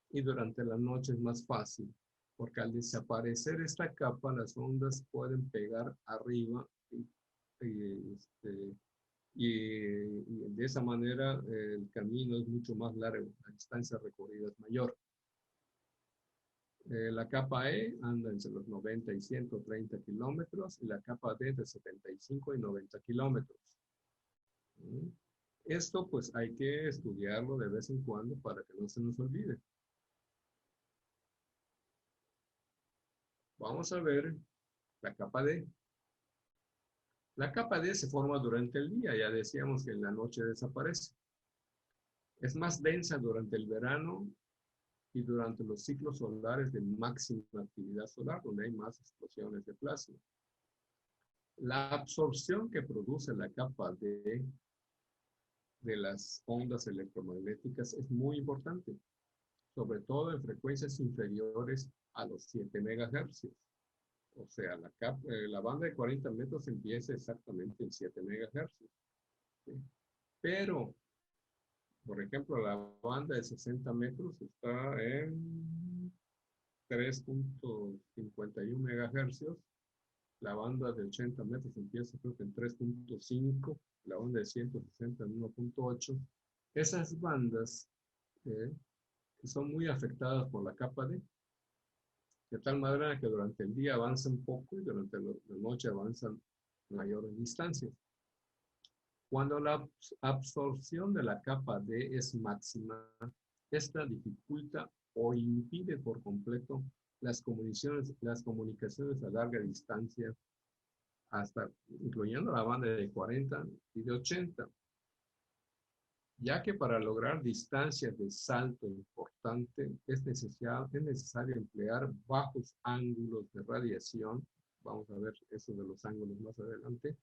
Y durante la noche es más fácil, porque al desaparecer esta capa, las ondas pueden pegar arriba y de esa manera el camino es mucho más largo, la distancia recorrida es mayor. La capa E anda entre los 90 y 130 kilómetros y la capa D de 75 y 90 kilómetros. Esto pues hay que estudiarlo de vez en cuando para que no se nos olvide. Vamos a ver la capa D. La capa D se forma durante el día, ya decíamos que en la noche desaparece. Es más densa durante el verano y durante los ciclos solares de máxima actividad solar, donde hay más explosiones de plasma. La absorción que produce la capa D de las ondas electromagnéticas es muy importante, sobre todo en frecuencias inferiores a los 7 MHz. O sea, la banda de 40 metros empieza exactamente en 7 MHz. ¿Sí? Pero, por ejemplo, la banda de 60 metros está en 3.51 MHz. La banda de 80 metros empieza creo que en 3.5. La banda de 160 en 1.8. Esas bandas son muy afectadas por la capa D, de tal manera que durante el día avanzan poco y durante la noche avanzan mayores distancias. Cuando la absorción de la capa D es máxima, esta dificulta o impide por completo las comunicaciones a larga distancia, hasta incluyendo la banda de 40 y de 80. Ya que para lograr distancias de salto importante es necesario emplear bajos ángulos de radiación, vamos a ver eso de los ángulos más adelante,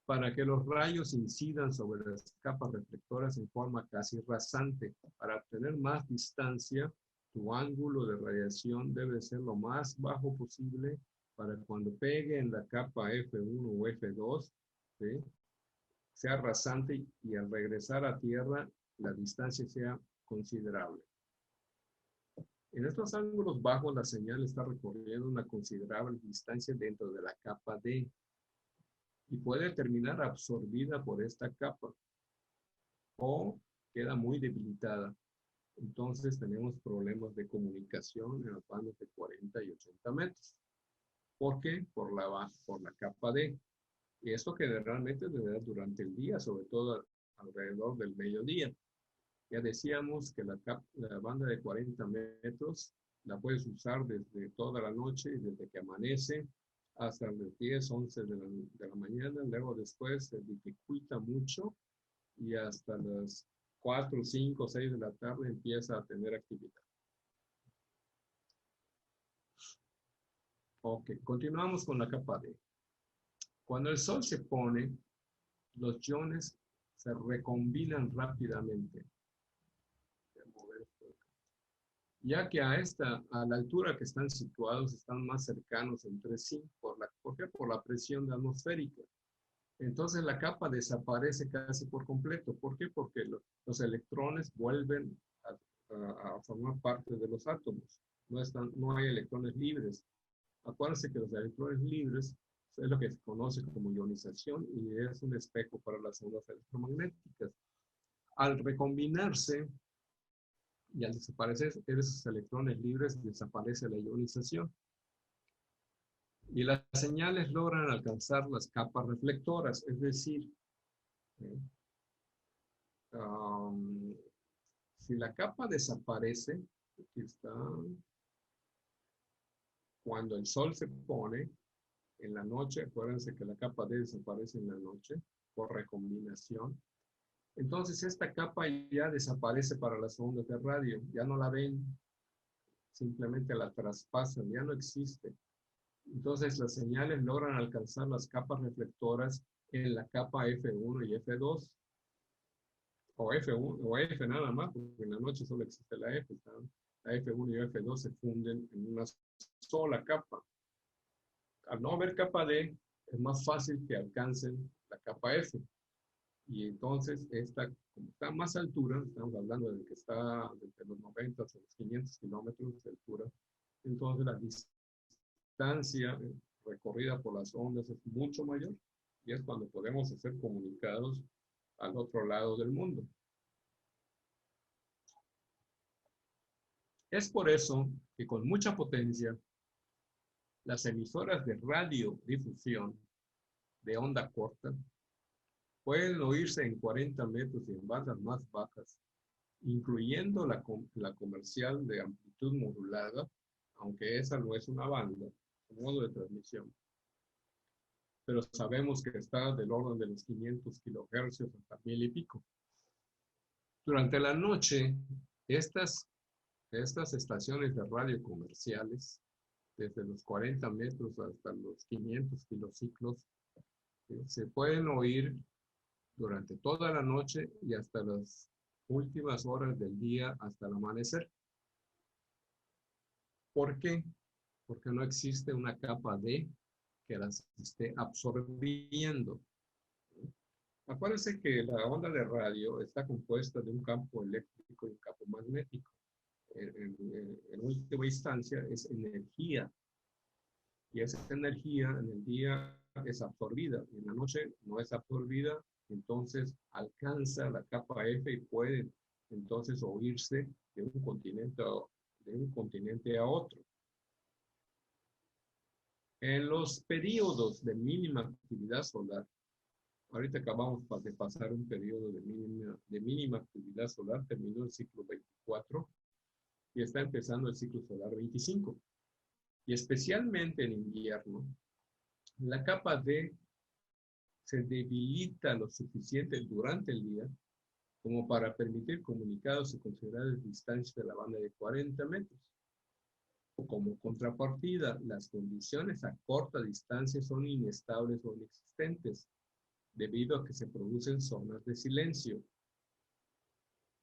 para que los rayos incidan sobre las capas reflectoras en forma casi rasante. Para obtener más distancia, tu ángulo de radiación debe ser lo más bajo posible para cuando pegue en la capa F1 o F2, ¿sí?, sea rasante y al regresar a tierra la distancia sea considerable. En estos ángulos bajos la señal está recorriendo una considerable distancia dentro de la capa D y puede terminar absorbida por esta capa o queda muy debilitada. Entonces tenemos problemas de comunicación en las bandas de 40 y 80 metros. ¿Por qué? Por la capa D. Y esto generalmente se da durante el día, sobre todo alrededor del mediodía. Ya decíamos que la banda de 40 metros la puedes usar desde toda la noche y desde que amanece hasta las 10, 11 de la mañana. Luego después se dificulta mucho y hasta las 4, 5, 6 de la tarde empieza a tener actividad. Ok, continuamos con la capa D. Cuando el sol se pone, los iones se recombinan rápidamente. Ya que a la altura que están situados, están más cercanos entre sí. ¿Por qué? Por la presión atmosférica. Entonces la capa desaparece casi por completo. ¿Por qué? Porque los electrones vuelven a formar parte de los átomos. No hay electrones libres. Acuérdense que los electrones libres es lo que se conoce como ionización y es un espejo para las ondas electromagnéticas. Al recombinarse y al desaparecer esos electrones libres, desaparece la ionización. Y las señales logran alcanzar las capas reflectoras, es decir, si la capa desaparece, aquí está, cuando el sol se pone, en la noche, acuérdense que la capa D desaparece en la noche por recombinación. Entonces esta capa ya desaparece para las ondas de radio, ya no la ven, simplemente la traspasan, ya no existe. Entonces las señales logran alcanzar las capas reflectoras en la capa F1 y F2, o F1 o F nada más, porque en la noche solo existe la F, ¿saben? La F1 y F2 se funden en una sola capa. Al no haber capa D, es más fácil que alcancen la capa F. Y entonces, como está a más altura, estamos hablando de que está entre los 90 a los 500 kilómetros de altura, entonces la distancia recorrida por las ondas es mucho mayor y es cuando podemos ser comunicados al otro lado del mundo. Es por eso que con mucha potencia, las emisoras de radiodifusión de onda corta pueden oírse en 40 metros y en bandas más bajas, incluyendo la comercial de amplitud modulada, aunque esa no es una banda, es un modo de transmisión. Pero sabemos que está del orden de los 500 kilohercios hasta 1000 y pico. Durante la noche, estas estaciones de radio comerciales, desde los 40 metros hasta los 500 kilociclos, se pueden oír durante toda la noche y hasta las últimas horas del día, hasta el amanecer. ¿Por qué? Porque no existe una capa D que las esté absorbiendo. Acuérdense que la onda de radio está compuesta de un campo eléctrico y un campo magnético. En última instancia es energía. Y esa energía en el día es absorbida y en la noche no es absorbida, entonces alcanza la capa F y puede entonces oírse de un continente a otro. En los periodos de mínima actividad solar, ahorita acabamos de pasar un periodo de mínima actividad solar, terminó el ciclo 24 y está empezando el ciclo solar 25. Y especialmente en invierno, la capa D se debilita lo suficiente durante el día como para permitir comunicados y considerables distancias de la banda de 40 metros. Como contrapartida, las condiciones a corta distancia son inestables o inexistentes, debido a que se producen zonas de silencio.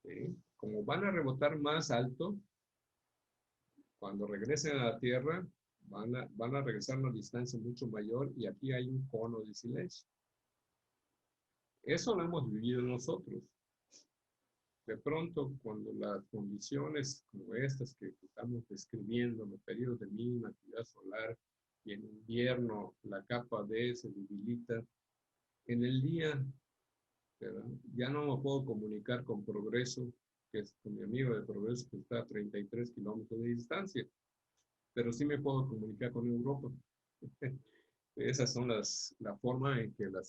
¿Sí? Como van a rebotar más alto, cuando regresen a la Tierra, van a regresar a una distancia mucho mayor y aquí hay un cono de silencio. Eso lo hemos vivido nosotros. De pronto, cuando las condiciones como estas que estamos describiendo, los periodos de mínima actividad solar y en invierno la capa D se debilita, en el día, ¿verdad? Ya no me puedo comunicar con Progreso, que es con mi amigo de Progreso que está a 33 kilómetros de distancia, pero sí me puedo comunicar con Europa. Esas son la forma en que la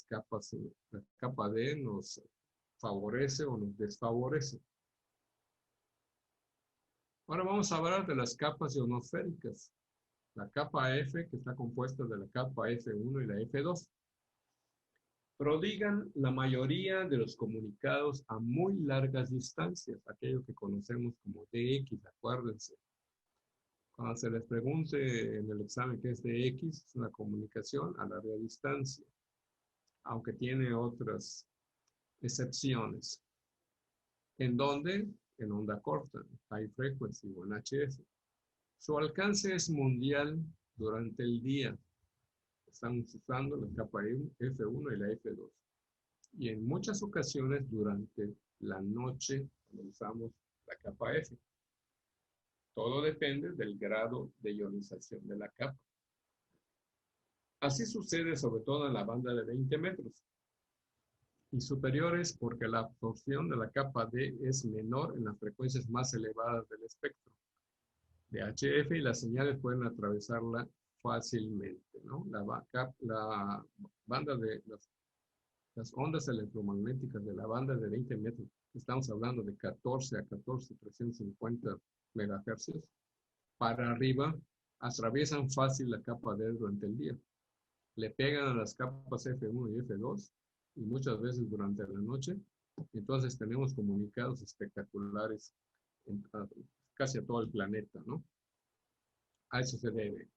capa D nos favorece o nos desfavorece. Ahora vamos a hablar de las capas ionosféricas. La capa F, que está compuesta de la capa F1 y la F2, prodigan la mayoría de los comunicados a muy largas distancias, aquello que conocemos como DX, acuérdense. Cuando se les pregunte en el examen qué es DX, es una comunicación a larga distancia, aunque tiene otras excepciones. ¿En dónde? En onda corta, high frequency o en HF. Su alcance es mundial durante el día. Estamos usando la capa F1 y la F2. Y en muchas ocasiones durante la noche usamos la capa F. Todo depende del grado de ionización de la capa. Así sucede sobre todo en la banda de 20 metros y superiores porque la absorción de la capa D es menor en las frecuencias más elevadas del espectro de HF y las señales pueden atravesarla fácilmente, ¿no? La banda de las ondas electromagnéticas de la banda de 20 metros, estamos hablando de 14 a 14,350 megahercios, para arriba, atraviesan fácil la capa D durante el día. Le pegan a las capas F1 y F2 y muchas veces durante la noche. Entonces tenemos comunicados espectaculares en casi a todo el planeta, ¿no? A eso se debe.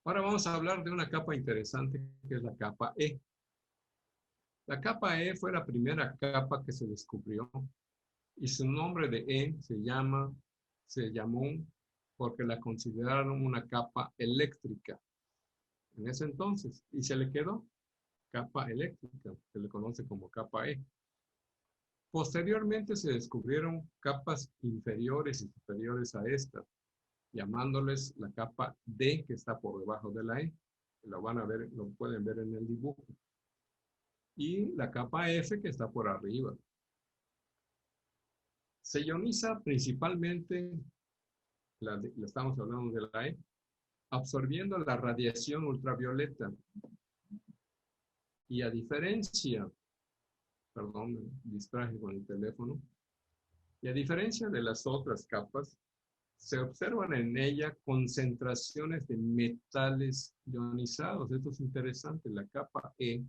Ahora vamos a hablar de una capa interesante que es la capa E. La capa E fue la primera capa que se descubrió y su nombre de E se llamó porque la consideraron una capa eléctrica en ese entonces y se le quedó capa eléctrica, se le conoce como capa E. Posteriormente se descubrieron capas inferiores y superiores a esta, llamándoles la capa D, que está por debajo de la E. Lo van a ver, lo pueden ver en el dibujo. Y la capa F, que está por arriba. Se ioniza principalmente, estamos hablando de la E, absorbiendo la radiación ultravioleta. Y a diferencia, perdón, me distraje con el teléfono, y a diferencia de las otras capas, se observan en ella concentraciones de metales ionizados. Esto es interesante. La capa E,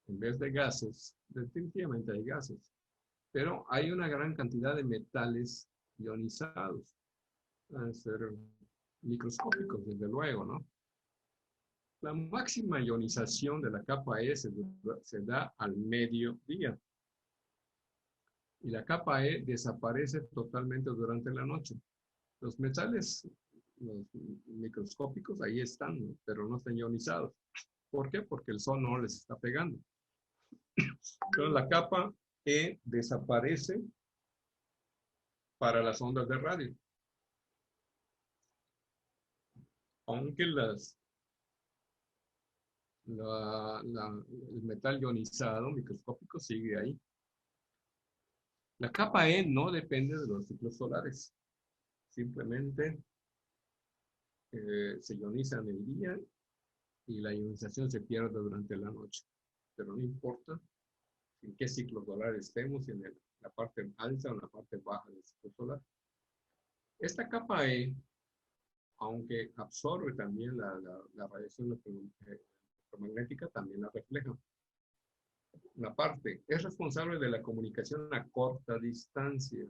en vez de gases, definitivamente hay gases, pero hay una gran cantidad de metales ionizados. Van a ser microscópicos, desde luego, ¿no? La máxima ionización de la capa E se da al mediodía. Y la capa E desaparece totalmente durante la noche. Los metales los microscópicos ahí están, ¿no? Pero no están ionizados. ¿Por qué? Porque el sol no les está pegando. Entonces la capa E desaparece para las ondas de radio. Aunque el metal ionizado microscópico sigue ahí. La capa E no depende de los ciclos solares. Simplemente se ioniza en el día y la ionización se pierde durante la noche. Pero no importa en qué ciclo solar estemos, si en la parte alta o en la parte baja del ciclo solar. Esta capa E, aunque absorbe también la radiación electromagnética, también la refleja. Una parte es responsable de la comunicación a corta distancia,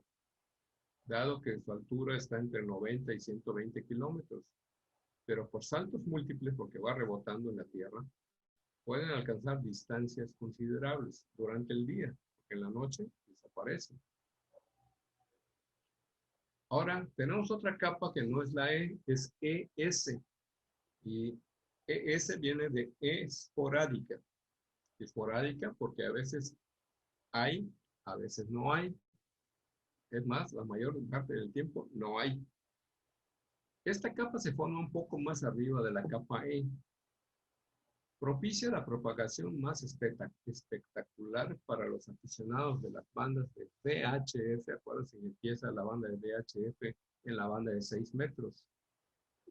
dado que su altura está entre 90 y 120 kilómetros. Pero por saltos múltiples, porque va rebotando en la Tierra, pueden alcanzar distancias considerables durante el día, porque en la noche desaparecen. Ahora, tenemos otra capa que no es la E, es ES. Y ES viene de esporádica. Esporádica porque a veces hay, a veces no hay. Es más, la mayor parte del tiempo no hay. Esta capa se forma un poco más arriba de la capa E. Propicia la propagación más espectacular para los aficionados de las bandas de VHF. Acuérdense que empieza la banda de VHF en la banda de 6 metros.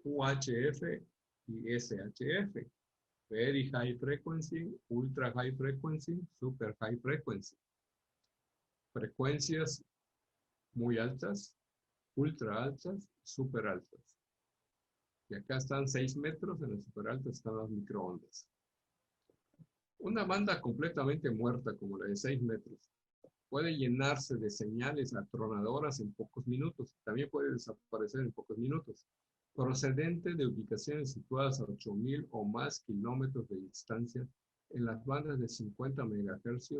UHF y SHF. Very High Frequency, Ultra High Frequency, Super High Frequency. Frecuencias muy altas, ultra altas, super altas. Y acá están 6 metros, en el super alto están las microondas. Una banda completamente muerta, como la de 6 metros, puede llenarse de señales atronadoras en pocos minutos. También puede desaparecer en pocos minutos, procedente de ubicaciones situadas a 8,000 o más kilómetros de distancia en las bandas de 50 MHz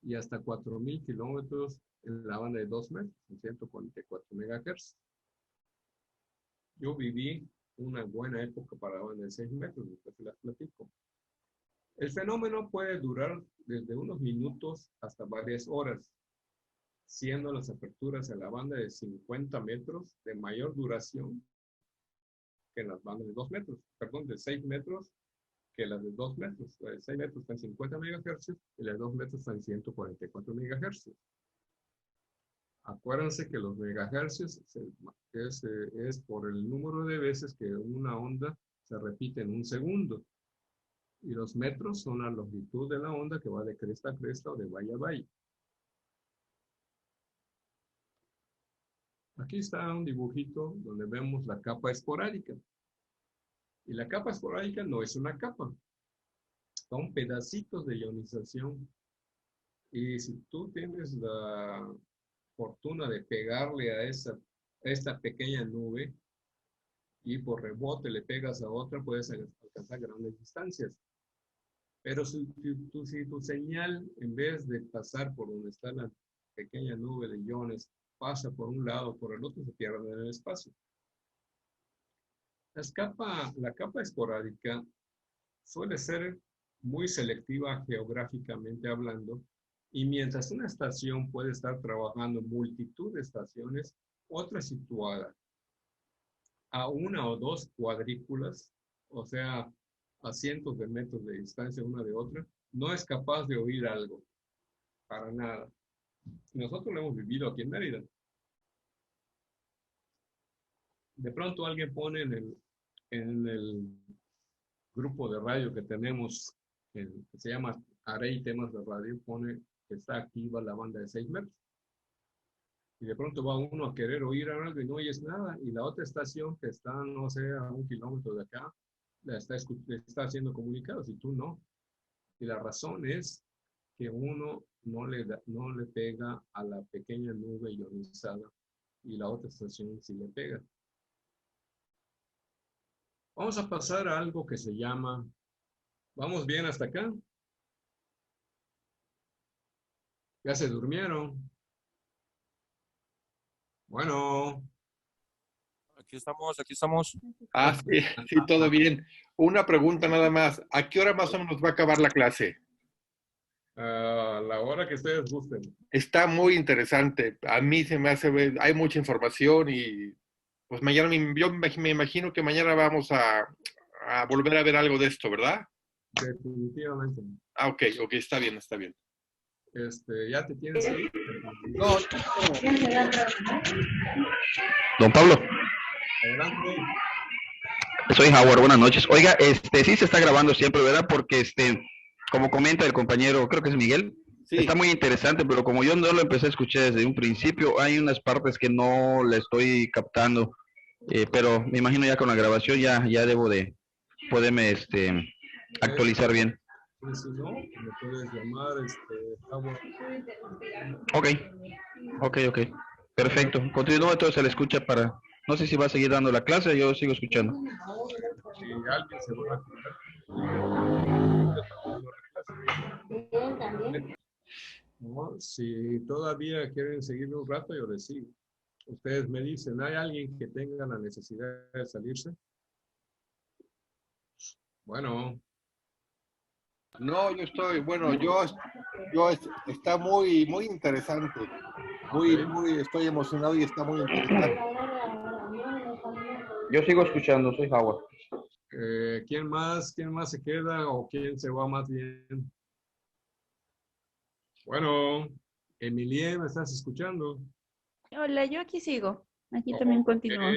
y hasta 4,000 kilómetros en la banda de 2 metros, en 144 MHz. Yo viví una buena época para la banda de 6 metros, después se las platico. El fenómeno puede durar desde unos minutos hasta varias horas, siendo las aperturas en la banda de 50 metros de mayor duración que en las bandas de 2 metros, perdón, de 6 metros que las de 2 metros. La de 6 metros está en 50 MHz y la de 2 metros está en 144 MHz. Acuérdense que los megahercios es por el número de veces que una onda se repite en un segundo. Y los metros son la longitud de la onda que va de cresta a cresta o de valle a valle. Aquí está un dibujito donde vemos la capa esporádica. Y la capa esporádica no es una capa. Son pedacitos de ionización. Y si tú tienes la fortuna de pegarle a esta pequeña nube y por rebote le pegas a otra, puedes alcanzar grandes distancias. Pero si tu señal, en vez de pasar por donde está la pequeña nube de iones, pasa por un lado o por el otro, se pierde en el espacio. La capa esporádica suele ser muy selectiva geográficamente hablando, y mientras una estación puede estar trabajando multitud de estaciones, otra situada a 1 o 2 cuadrículas, o sea, a cientos de metros de distancia una de otra, no es capaz de oír algo, para nada. Nosotros lo hemos vivido aquí en Mérida. De pronto alguien pone en el grupo de radio que tenemos, que se llama Arey Temas de Radio, pone que está activa la banda de 6 metros. Y de pronto va uno a querer oír algo y no oyes nada, y la otra estación que está, no sé, a 1 kilómetro de acá, está haciendo comunicados y tú no. Y la razón es que uno no le pega a la pequeña nube ionizada y la otra estación sí le pega. Vamos a pasar a algo que se llama ¿Vamos bien hasta acá? ¿Ya se durmieron? Bueno, Aquí estamos, aquí estamos. Ah, sí, sí, todo bien. Una pregunta nada más. ¿A qué hora más o menos va a acabar la clase? a la hora que ustedes gusten. Está muy interesante. A mí se me hace ver, hay mucha información y pues mañana me imagino que mañana vamos a volver a ver algo de esto, ¿verdad? Definitivamente. Ah, ok, ok, está bien, está bien. ¿Ya te tienes que ir? No, Don Pablo, Adelante. soy Howard, buenas noches. Oiga, sí se está grabando siempre, ¿verdad? Porque como comenta el compañero, creo que es Miguel, Sí, está muy interesante, pero como yo no lo empecé a escuchar desde un principio, hay unas partes que no le estoy captando, pero me imagino ya con la grabación ya debo de poderme actualizar bien. Y si no, me puedes llamar, Howard. Ok. Perfecto. Continúa entonces se le escucha para, no sé si va a seguir dando la clase, yo sigo escuchando. Si alguien se va a conectar, ¿no? Si todavía quieren seguir un rato, yo les sigo. Ustedes me dicen, ¿hay alguien que tenga la necesidad de salirse? Bueno, no, yo estoy, bueno, está muy, muy interesante. Estoy emocionado y está muy interesante. Yo sigo escuchando, soy Howard. ¿quién más se queda o quién se va más bien? Bueno, Emilie, ¿me estás escuchando? Hola, yo aquí sigo. Aquí Ok, también continúo.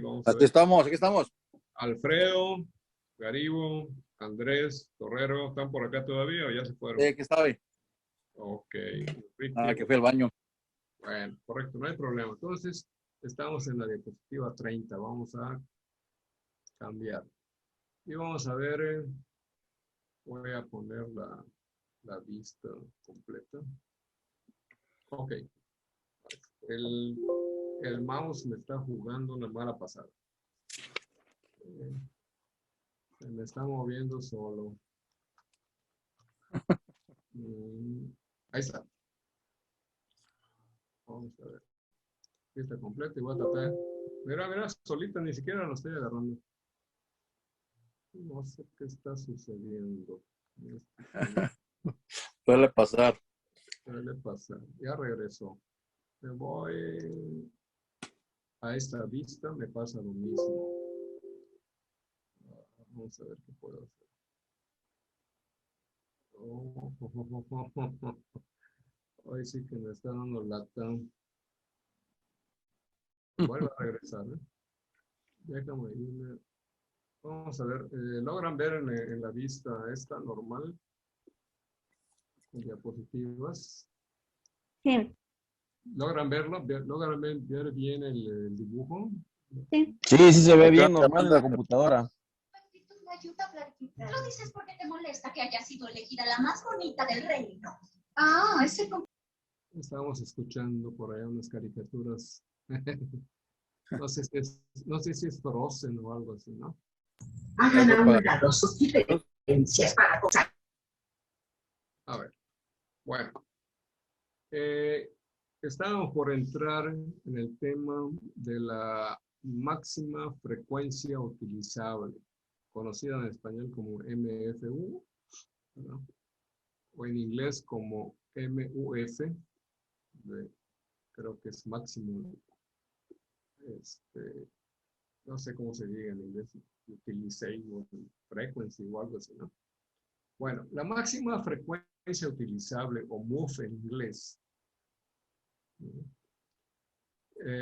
vamos a aquí ver. estamos, aquí estamos. Alfredo, Garibo, Andrés, Torrero, ¿están por acá todavía o ya se Sí, fueron? aquí estoy. Ok, Enrique, Ah, que fui al baño. bueno, correcto, no hay problema. Entonces, estamos en la diapositiva 30. Vamos a cambiar. Y vamos a ver, voy a poner la vista completa. Ok, el mouse me está jugando una mala pasada. Se me está moviendo solo. Ahí está. Vamos a ver. Vista completa y voy a tratar. Mira, solita ni siquiera lo estoy agarrando. No sé qué está sucediendo. Suele pasar. Suele pasar. Ya regresó. Me voy a esta vista, me pasa lo mismo. Vamos a ver qué puedo hacer. Oh, Hoy sí que me está dando lata. Vuelvo a regresar, ¿eh? Déjame irme. Vamos a ver. ¿Logran ver en la vista esta normal? En diapositivas. Sí, ¿Logran verlo? ¿Logran ver bien el dibujo? sí. Sí, sí se ve bien Acá, normal en la computadora. Lo dices porque te molesta que haya sido elegida la más bonita del reino. Ah, ese Estábamos escuchando por ahí unas caricaturas. No sé si es Frozen o algo así, ¿no? hagan a un lado sus diferencias para gozar. A ver. Bueno. Estábamos por entrar en el tema de la máxima frecuencia utilizable, conocida en español como MFU, ¿no? O en inglés como MUF, creo que es máximo, no sé cómo se diga en inglés, utilization frequency o algo así, ¿no? Bueno, la máxima frecuencia utilizable, o MUF en inglés,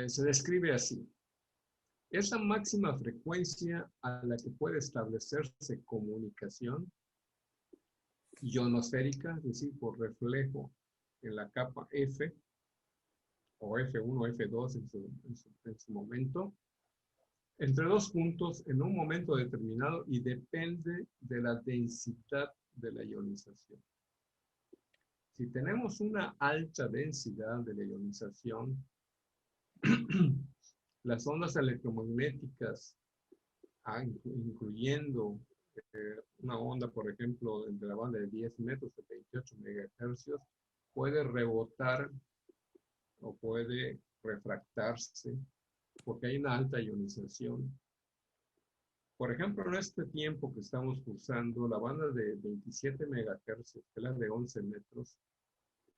se describe así. Es la máxima frecuencia a la que puede establecerse comunicación ionosférica, es decir, por reflejo en la capa F, o F1 o F2 en su momento, entre dos puntos en un momento determinado y depende de la densidad de la ionización. Si tenemos una alta densidad de la ionización, las ondas electromagnéticas, incluyendo una onda, por ejemplo, entre la banda de 10 metros de 28 megahercios, puede rebotar o puede refractarse porque hay una alta ionización. Por ejemplo, en este tiempo que estamos cursando, la banda de 27 megahercios, que es la de 11 metros,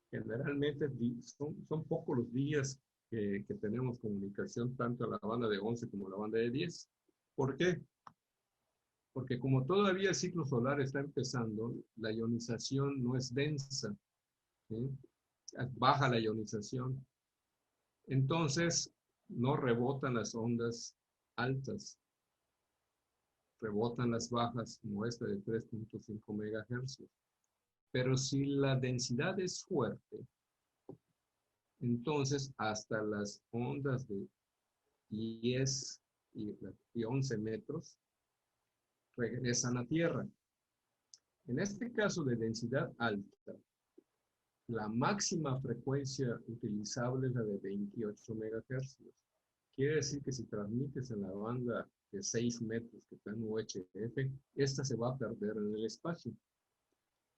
generalmente son pocos los días que tenemos comunicación tanto en la banda de 11 como en la banda de 10. ¿Por qué? Porque como todavía el ciclo solar está empezando, la ionización no es densa, ¿sí? Baja la ionización. Entonces, no rebotan las ondas altas, rebotan las bajas, como esta de 3.5 megahercios. Pero si la densidad es fuerte, entonces hasta las ondas de 10 y 11 metros regresan a Tierra. En este caso de densidad alta, la máxima frecuencia utilizable es la de 28 megahercios. Quiere decir que si transmites en la banda de 6 metros que está en UHF, esta se va a perder en el espacio,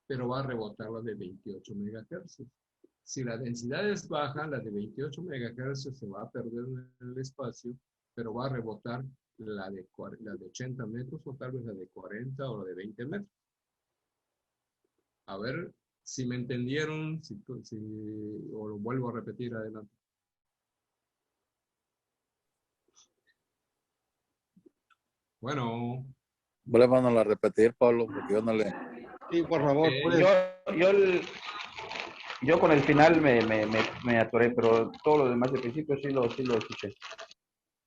pero va a rebotar la de 28 megahercios. Si la densidad es baja, la de 28 megahercios se va a perder en el espacio, pero va a rebotar la de 80 metros o tal vez la de 40 o la de 20 metros. A ver si me entendieron, o lo vuelvo a repetir adelante. Bueno. Vuelvan a repetir, Pablo, porque yo no le... Sí, por favor. Yo con el final me atoré, pero todo lo demás del principio sí lo escuché.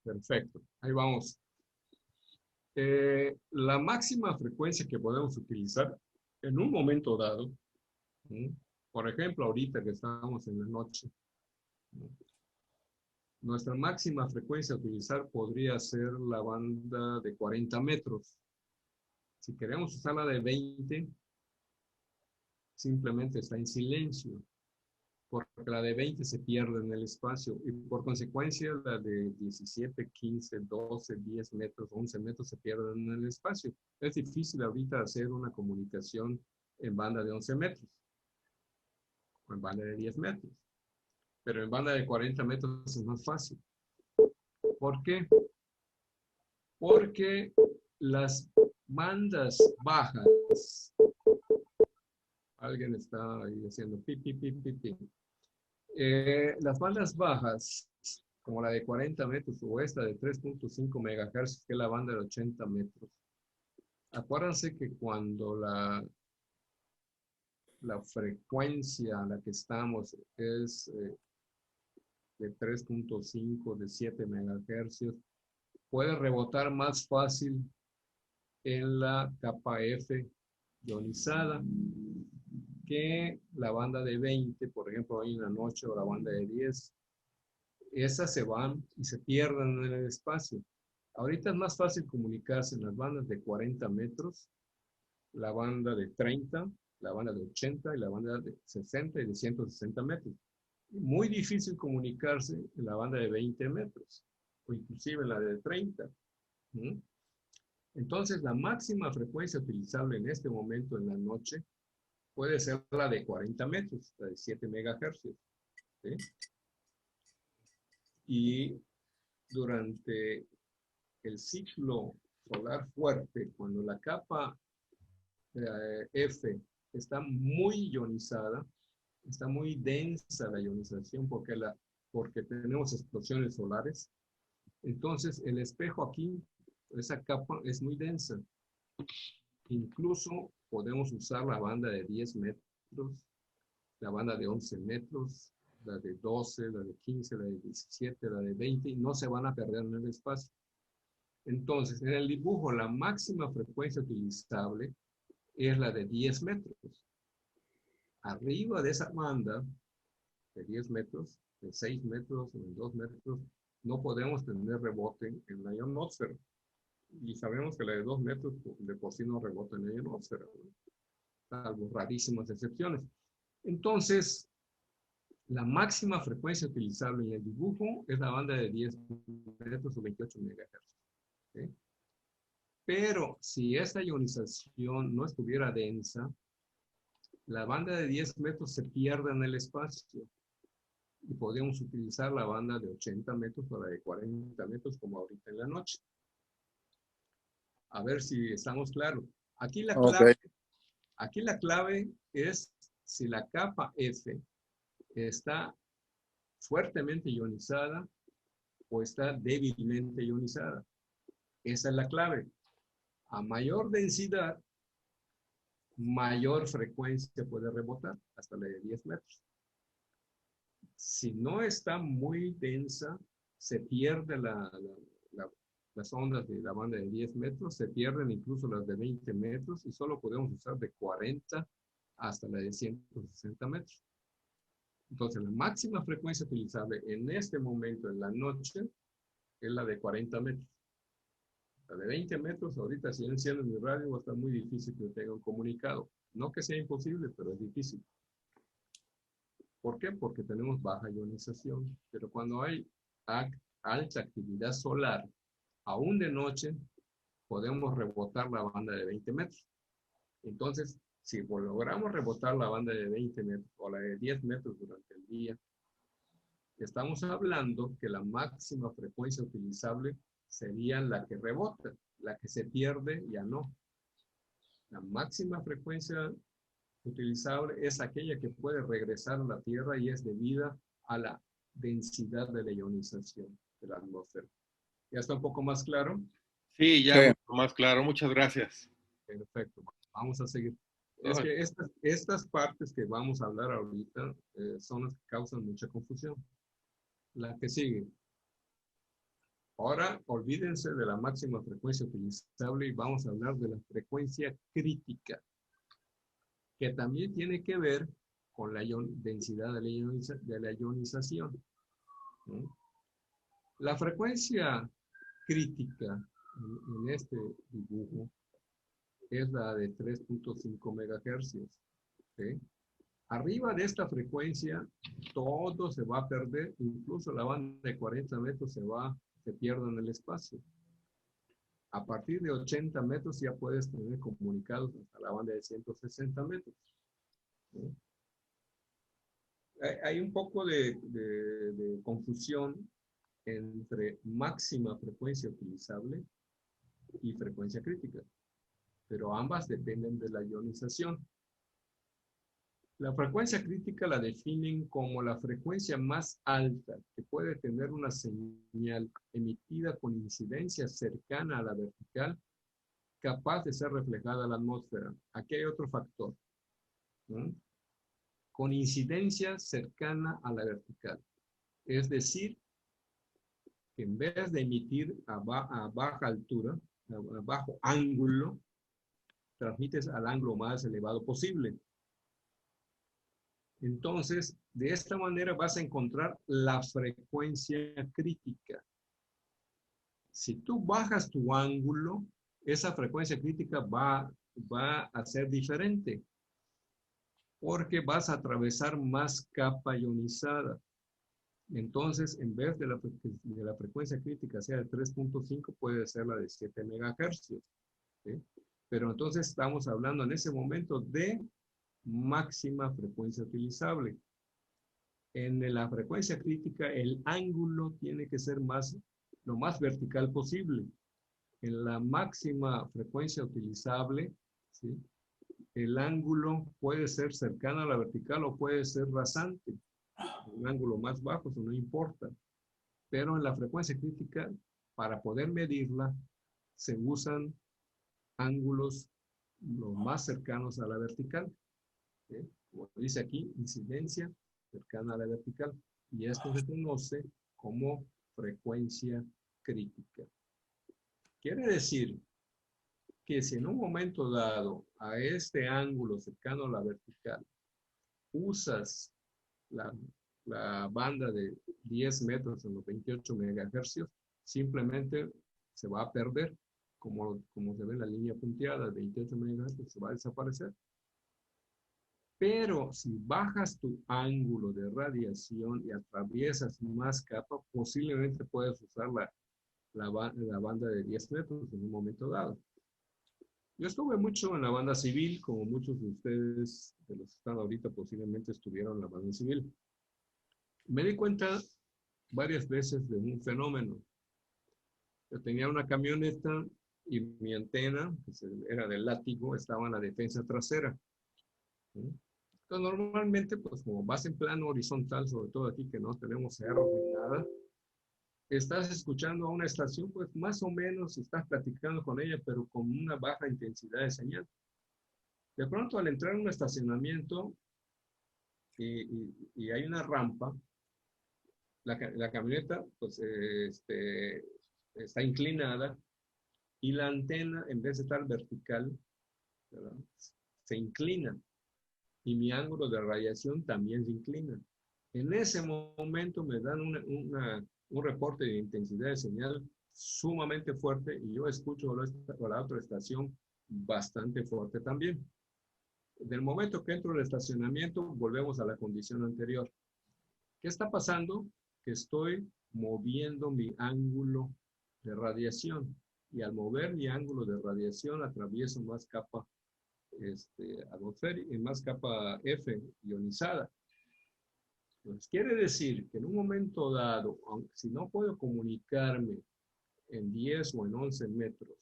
Perfecto, ahí vamos. La máxima frecuencia que podemos utilizar en un momento dado, ¿sí? Por ejemplo, ahorita que estamos en la noche, ¿sí? Nuestra máxima frecuencia a utilizar podría ser la banda de 40 metros. Si queremos usar la de 20, simplemente está en silencio, porque la de 20 se pierde en el espacio y por consecuencia la de 17, 15, 12, 10 metros, 11 metros se pierden en el espacio. Es difícil ahorita hacer una comunicación en banda de 11 metros o en banda de 10 metros, pero en banda de 40 metros es más fácil. ¿Por qué? Porque las bandas bajas, alguien está ahí haciendo pi, pi, pi, pi, pi. Las bandas bajas, como la de 40 metros o esta de 3.5 megahertz, que es la banda de 80 metros. Acuérdense que cuando la frecuencia a la que estamos es de 3.5, de 7 megahercios, puede rebotar más fácil en la capa F ionizada que la banda de 20, por ejemplo, hoy en la noche, o la banda de 10. Esas se van y se pierden en el espacio. Ahorita es más fácil comunicarse en las bandas de 40 metros, la banda de 30, la banda de 80 y la banda de 60 y de 160 metros. Muy difícil comunicarse en la banda de 20 metros o inclusive en la de 30. ¿Mm? Entonces, la máxima frecuencia utilizable en este momento en la noche puede ser la de 40 metros, la de 7 megahercios. ¿Sí? Y durante el ciclo solar fuerte, cuando la capa F está muy ionizada, está muy densa la ionización porque tenemos explosiones solares, entonces el espejo aquí, esa capa es muy densa. Incluso podemos usar la banda de 10 metros, la banda de 11 metros, la de 12, la de 15, la de 17, la de 20, y no se van a perder en el espacio. Entonces, en el dibujo, la máxima frecuencia utilizable es la de 10 metros. Arriba de esa banda de 10 metros, de 6 metros, de 2 metros, no podemos tener rebote en la ionosfera. Y sabemos que la de 2 metros de por sí no rebota en la ionosfera, ¿no? Salvo rarísimas excepciones. Entonces, la máxima frecuencia utilizable en el dibujo es la banda de 10 metros o 28 megahertz. ¿Sí? Pero si esta ionización no estuviera densa, la banda de 10 metros se pierde en el espacio y podríamos utilizar la banda de 80 metros o la de 40 metros como ahorita en la noche. A ver si estamos claros. Aquí la clave, aquí la clave es si la capa F está fuertemente ionizada o está débilmente ionizada. Esa es la clave. A mayor densidad, mayor frecuencia puede rebotar, hasta la de 10 metros. Si no está muy densa, se pierde las ondas de la banda de 10 metros, se pierden incluso las de 20 metros y solo podemos usar de 40 hasta la de 160 metros. Entonces, la máxima frecuencia utilizable en este momento, en la noche, es la de 40 metros. La de 20 metros, ahorita si yo enciendo mi radio, va a estar muy difícil que tenga un comunicado. No que sea imposible, pero es difícil. ¿Por qué? Porque tenemos baja ionización. Pero cuando hay alta actividad solar, aún de noche, podemos rebotar la banda de 20 metros. Entonces, si logramos rebotar la banda de 20 metros o la de 10 metros durante el día, estamos hablando que la máxima frecuencia utilizable sería la que rebota, la que se pierde ya no. La máxima frecuencia utilizable es aquella que puede regresar a la Tierra y es debida a la densidad de la ionización de la atmósfera. ¿Ya está un poco más claro? Sí, ya mucho más claro. Muchas gracias. Perfecto. Vamos a seguir. Es que estas partes que vamos a hablar ahorita son las que causan mucha confusión. La que sigue. Ahora, olvídense de la máxima frecuencia utilizable y vamos a hablar de la frecuencia crítica, que también tiene que ver con la densidad de la ionización. ¿No? La frecuencia crítica en este dibujo es la de 3.5 MHz. ¿Sí? Arriba de esta frecuencia, todo se va a perder, incluso la banda de 40 metros se pierde en el espacio. A partir de 80 metros ya puedes tener comunicados hasta la banda de 160 metros. ¿Sí? Hay un poco de confusión entre máxima frecuencia utilizable y frecuencia crítica, pero ambas dependen de la ionización. La frecuencia crítica la definen como la frecuencia más alta que puede tener una señal emitida con incidencia cercana a la vertical, capaz de ser reflejada a la atmósfera. Aquí hay otro factor, ¿no? Con incidencia cercana a la vertical. Es decir, que en vez de emitir a baja altura, a bajo ángulo, transmites al ángulo más elevado posible. Entonces, de esta manera vas a encontrar la frecuencia crítica. Si tú bajas tu ángulo, esa frecuencia crítica va a ser diferente, porque vas a atravesar más capa ionizada. Entonces, en vez de la frecuencia crítica sea de 3.5, puede ser la de 7 MHz. ¿Sí? Pero entonces estamos hablando en ese momento de máxima frecuencia utilizable. En la frecuencia crítica, el ángulo tiene que ser lo más vertical posible. En la máxima frecuencia utilizable, ¿sí? El ángulo puede ser cercano a la vertical o puede ser rasante. Un ángulo más bajo, eso no importa. Pero en la frecuencia crítica, para poder medirla, se usan ángulos los más cercanos a la vertical. ¿Sí? Como dice aquí, incidencia cercana a la vertical. Y esto se conoce como frecuencia crítica. Quiere decir que si en un momento dado a este ángulo cercano a la vertical usas la banda de 10 metros en los 28 MHz, simplemente se va a perder, como se ve en la línea punteada, 28 MHz se va a desaparecer. Pero si bajas tu ángulo de radiación y atraviesas más capa, posiblemente puedes usar la banda de 10 metros en un momento dado. Yo estuve mucho en la banda civil, como muchos de ustedes, de los que están ahorita, posiblemente estuvieron en la banda civil. Me di cuenta varias veces de un fenómeno. Yo tenía una camioneta y mi antena, era del látigo, estaba en la defensa trasera. ¿Sí? Entonces, normalmente, pues como vas en plano horizontal, sobre todo aquí que no tenemos cerros ni nada, estás escuchando a una estación, pues más o menos estás platicando con ella, pero con una baja intensidad de señal. De pronto, al entrar en un estacionamiento y hay una rampa, la camioneta pues, está inclinada y la antena, en vez de estar vertical, ¿verdad?, se inclina y mi ángulo de radiación también se inclina. En ese momento me dan un reporte de intensidad de señal sumamente fuerte y yo escucho la otra estación bastante fuerte también. Del momento que entro al estacionamiento, volvemos a la condición anterior. ¿Qué está pasando? Que estoy moviendo mi ángulo de radiación y al mover mi ángulo de radiación atravieso más capa atmosférica y más capa F ionizada. Entonces, quiere decir que en un momento dado, aunque si no puedo comunicarme en 10 o en 11 metros,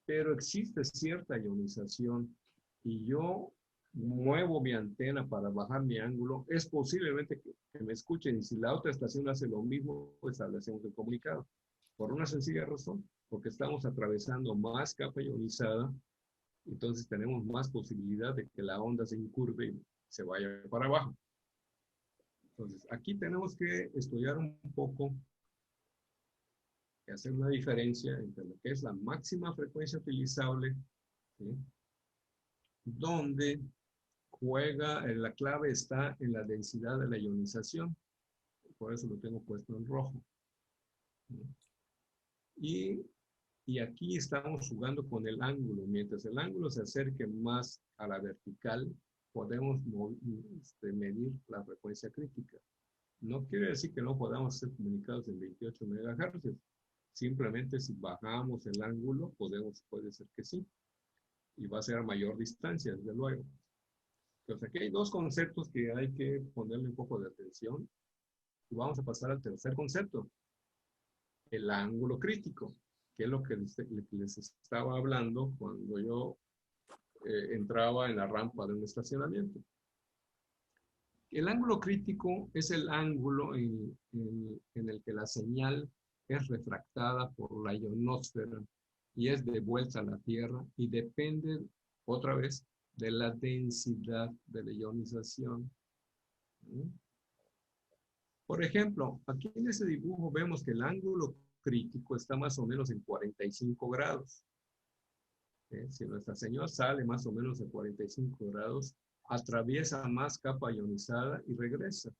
pero existe cierta ionización y yo muevo mi antena para bajar mi ángulo, es posiblemente que me escuchen y si la otra estación hace lo mismo, pues establecemos el comunicado. Por una sencilla razón, porque estamos atravesando más capa ionizada, entonces tenemos más posibilidad de que la onda se incurve y se vaya para abajo. Entonces, aquí tenemos que estudiar un poco y hacer una diferencia entre lo que es la máxima frecuencia utilizable, ¿sí?, donde la clave está en la densidad de la ionización. Por eso lo tengo puesto en rojo. Y aquí estamos jugando con el ángulo. Mientras el ángulo se acerque más a la vertical, podemos medir la frecuencia crítica. No quiere decir que no podamos hacer comunicados en 28 MHz. Simplemente si bajamos el ángulo, puede ser que sí. Y va a ser a mayor distancia, desde luego. Entonces aquí hay dos conceptos que hay que ponerle un poco de atención. Y vamos a pasar al tercer concepto. El ángulo crítico, que es lo que les estaba hablando cuando yo entraba en la rampa de un estacionamiento. El ángulo crítico es el ángulo en el que la señal es refractada por la ionosfera y es devuelta a la Tierra y depende, otra vez, de la densidad de la ionización. Por ejemplo, aquí en ese dibujo vemos que el ángulo crítico está más o menos en 45 grados. Si nuestra señal sale más o menos a 45 grados, atraviesa más capa ionizada y regresa.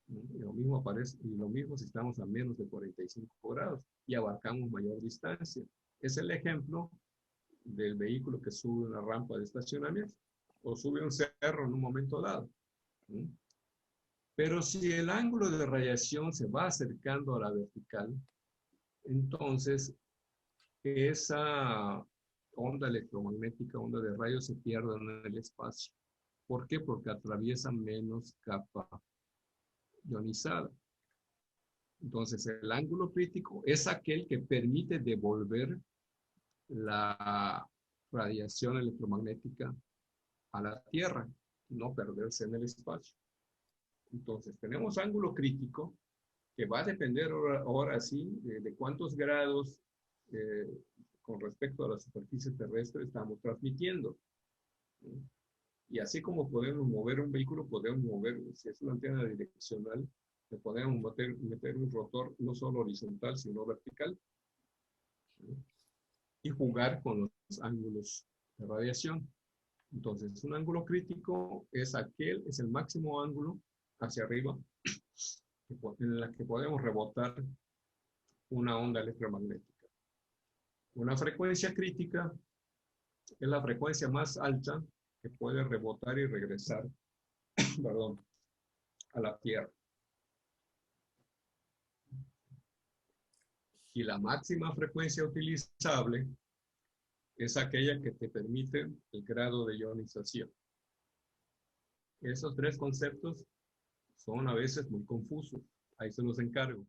Y lo mismo si estamos a menos de 45 grados y abarcamos mayor distancia. Es el ejemplo del vehículo que sube una rampa de estacionamiento o sube un cerro en un momento dado. Pero si el ángulo de radiación se va acercando a la vertical, entonces esa onda electromagnética, onda de rayos, se pierde en el espacio. ¿Por qué? Porque atraviesa menos capa ionizada. Entonces, el ángulo crítico es aquel que permite devolver la radiación electromagnética a la Tierra, no perderse en el espacio. Entonces, tenemos ángulo crítico que va a depender ahora sí de cuántos grados con respecto a la superficie terrestre estamos transmitiendo. Y así como podemos mover un vehículo, podemos mover, si es una antena direccional, le podemos meter un rotor no solo horizontal, sino vertical, y jugar con los ángulos de radiación. Entonces, un ángulo crítico es el máximo ángulo hacia arriba en la que podemos rebotar una onda electromagnética. Una frecuencia crítica es la frecuencia más alta que puede rebotar y regresar, perdón, a la Tierra. Y la máxima frecuencia utilizable es aquella que te permite el grado de ionización. Esos tres conceptos son a veces muy confusos. Ahí se los encargo.